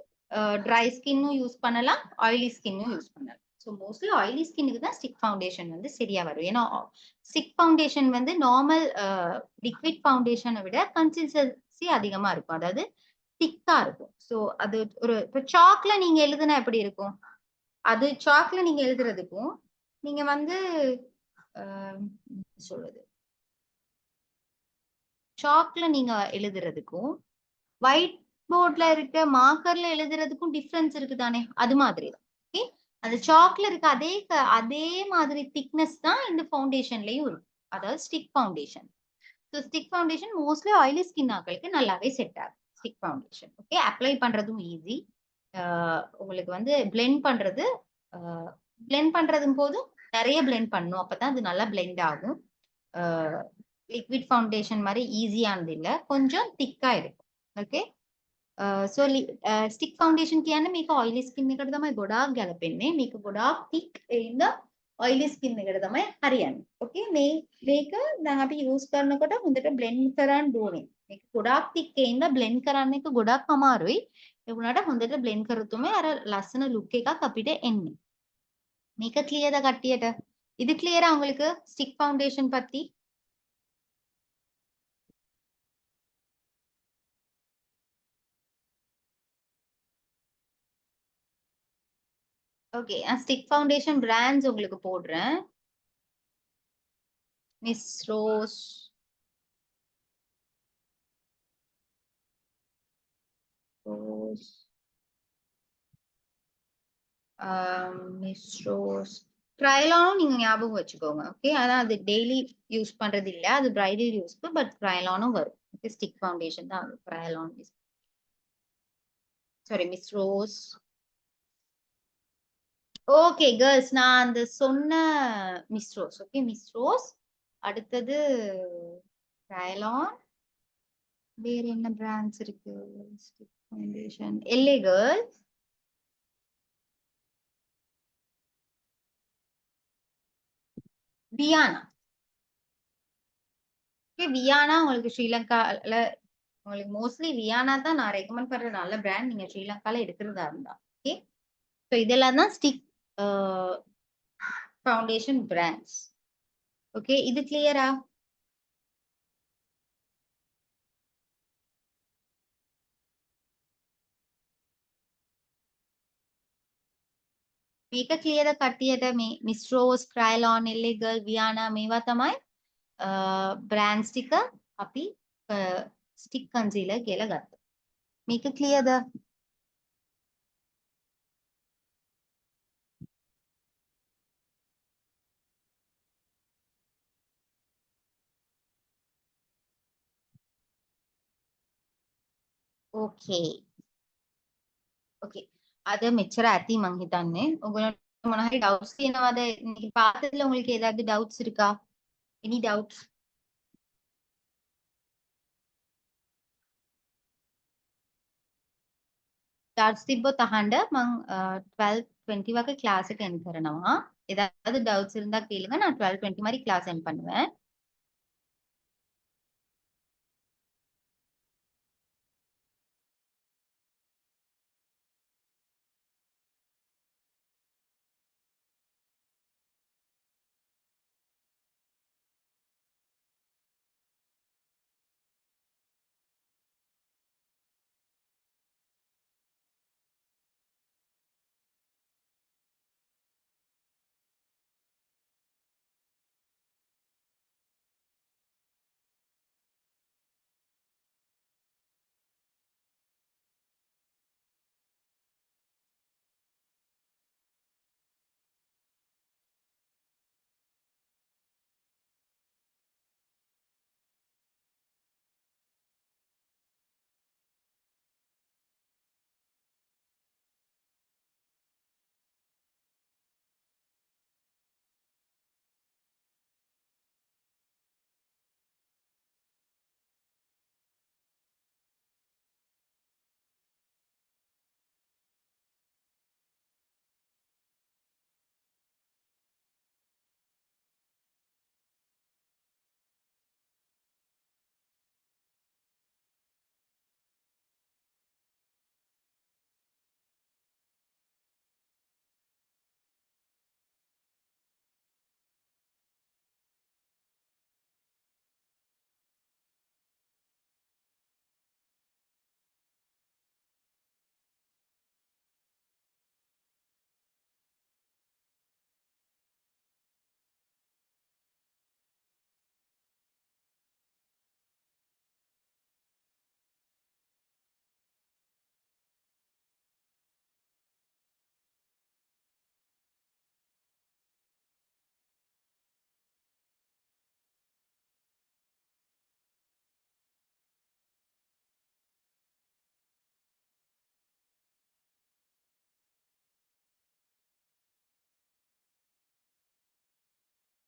ட்ரை ஸ்கின்னும் யூஸ் பண்ணலாம், ஆயிலி ஸ்கின்னும் யூஸ் பண்ணலாம். ஸோ மோஸ்ட்லி ஆயிலி ஸ்கின்னுக்கு தான் ஸ்டிக் ஃபவுண்டேஷன் வந்து சரியா வரும். ஏன்னா ஸ்டிக் ஃபவுண்டேஷன் வந்து நார்மல் லிக்விட் ஃபவுண்டேஷனை விட கன்சிஸ்டன்சி அதிகமா இருக்கும். அதாவது திக்கா இருக்கும். ஸோ அது ஒரு இப்போ சாக்ல நீங்க எழுதுனா எப்படி இருக்கும்? அது சாக்ல நீங்க எழுதுறதுக்கும் நீங்க வந்து சொல்றது சாக்ல நீங்க எழுதுறதுக்கும் ஒயிட் போர்ட்ல இருக்க மார்க்கர்ல எழுதுறதுக்கும் டிஃபரன்ஸ் இருக்கு தானே? அது மாதிரி தான். ஓகே, அந்த சாக்ல இருக்க அதே மாதிரி திக்னஸ் தான் இந்த ஃபவுண்டேஷன்லயும் இருக்கும். அதாவது stick foundation. So stick foundation mostly oily skin ஆட்களுக்கு நல்லாவே செட் ஆகும். Stick foundation. ஓகே, அப்ளை பண்றதும் ஈஸி. உங்களுக்கு வந்து பிளெண்ட் பண்றதும் போது நிறைய பிளெண்ட் பண்ணணும். அப்பதான் அது நல்லா பிளெண்ட் ஆகும். லிக்விட் ஃபவுண்டேஷன் மாதிரி ஈஸியானது இல்ல. கொஞ்சம் திக்கா இருக்கும். ஓகே, सो स्टिक फाउंडेशन කියන්නේ මේක ඔයිලි ස්කින් එකට තමයි ගොඩාක් ගැලපෙන්නේ. මේක ගොඩාක් thick ඉන්න ඔයිලි ස්කින් එකට තමයි හරියන්නේ. ඕකේ, මේක දැන් අපි යූස් කරනකොට හොඳට බ්ලෙන්ඩ් කරන්න ඕනේ. මේක ගොඩාක් thick ඉන්න බ්ලෙන්ඩ් කරන්න එක ගොඩාක් අමාරුයි. ඒ වුණාට හොඳට බ්ලෙන්ඩ් කරොතුම අර ලස්සන லுக் එකක් අපිට එන්නේ. මේක ක්ලියර්ද කට්ටියට? இது கிளியரா உங்களுக்கு ஸ்டிக் ஃபவுண்டேஷன் பத்தி? ஓகே, ஸ்டிக் ஃபவுண்டேஷன் பிராண்ட்ஸ் உங்களுக்கு போடுறேன். Miss Rose, Rose, Miss Rose. ட்ரைலானும் நீங்க ஞாபகம் வச்சுக்கோங்க. ஓகே, ஆனா அது டெய்லி யூஸ் பண்றது இல்ல. அது பிரைடல் யூஸ்க்கு. பட் ட்ரைலானும் வரும். ஓகே, ஸ்டிக் ஃபவுண்டேஷன் தான் Kryolan. Sorry, Miss Rose. Okay girls, நான் அந்த சொன்ன Miss Rose. Okay, Miss Rose. அடுத்தது ட்ரைலான். வேற என்ன பிராண்ட்ஸ் இருக்கு? Stick foundation LA girls, Viana. Okay, Viana உங்களுக்கு ஸ்ரீலங்கால உங்களுக்கு மோஸ்ட்லி வியானா தான் நான் ரெக்கமெண்ட் பண்ற நல்ல பிராண்ட். நீங்க ஸ்ரீலங்கால எடுக்கிறதா இருந்தா. ஓகே, ஸோ இதெல்லாம் தான் ஸ்டிக் ஃபவுண்டேஷன் பிராண்ட்ஸ். ஓகே, இது கிளியரா? මේක ක්ලියර කට්ටියට මේ මිස් රෝස්, ක්‍රයිලොන්, එල්ලෙගල්, වියානා මේවා තමයි බ්‍රෑන්ඩ්ස් ටික අපි ස්ටික් කන්සීලර් කියලා ගත්තා. මේක ක්ලියර්ද? ඕකේ. ඕකේ. අද මෙච්චර ඇති මං හිතන්නේ. ඔයගොල්ලන්ට මොනවා හරි ඩවුට්ස් තියෙනවද? இன்னைக்கு பார்த்ததுல உங்களுக்கு ஏதாவது டவுட்ஸ் இருக்கா? Any doubts? ඩවුට්ස් තිබ්බොත් අහන්න. මං 12:20 වගේ ක්ලාස් එක එන්ඩ් කරනවා. ஏதாவது டவுட்ஸ் இருந்தா கேளுங்க. நான் 12:20 மாதிரி கிளாஸ் எண்ட் பண்ணுவேன்.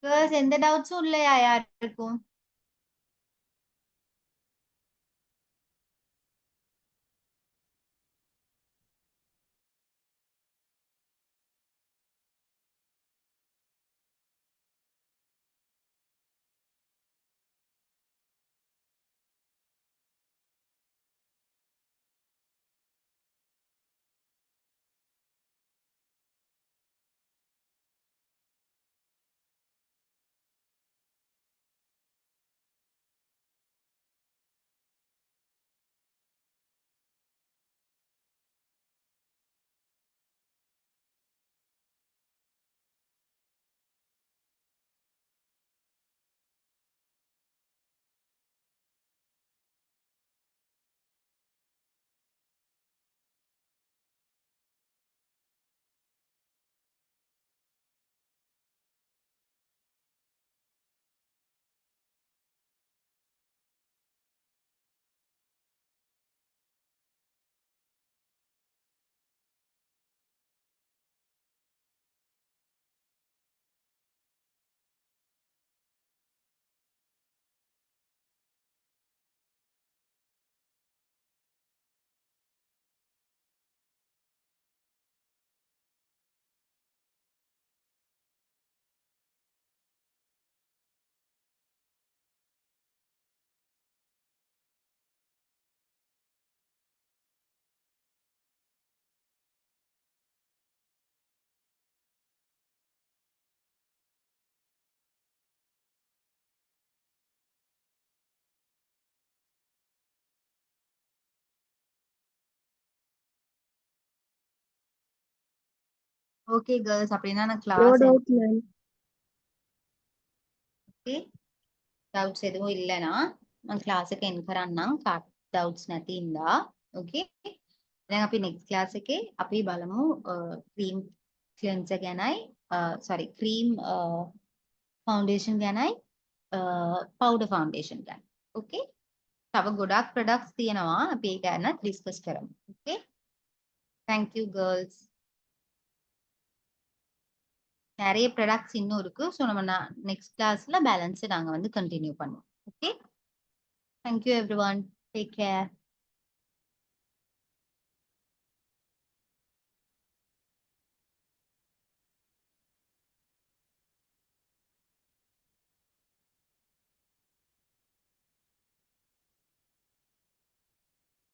கேர்ள்ஸ் எந்த டவுட்ஸும் இல்லையா யாருக்கும்? ஓகே கேர்ள்ஸ், அப்படின்னா நான் No class doubt, ma'am. Okay. Doubts எதுவும் இல்லைனா நான் క్లాస్కి ఎన్కరన్నా డౌట్స్ నథిందా ఓకే. දැන් අපි next class එකේ අපි බලමු cream cleanser ගැනයි sorry cream foundation ගැනයි powder foundation ගැන. ඕකේ. තව ගොඩක් products තියෙනවා අපි ඒක ගැන discuss කරමු. ඕකේ. thank you girls. நிறைய ப்ராடக்ட்ஸ் இன்னும் இருக்கு. ஸோ நம்ம நெக்ஸ்ட் கிளாஸ்ல பேலன்ஸ் நாங்க வந்து கண்டினியூ பண்ணுவோம். Okay. Thank you every one. Take care.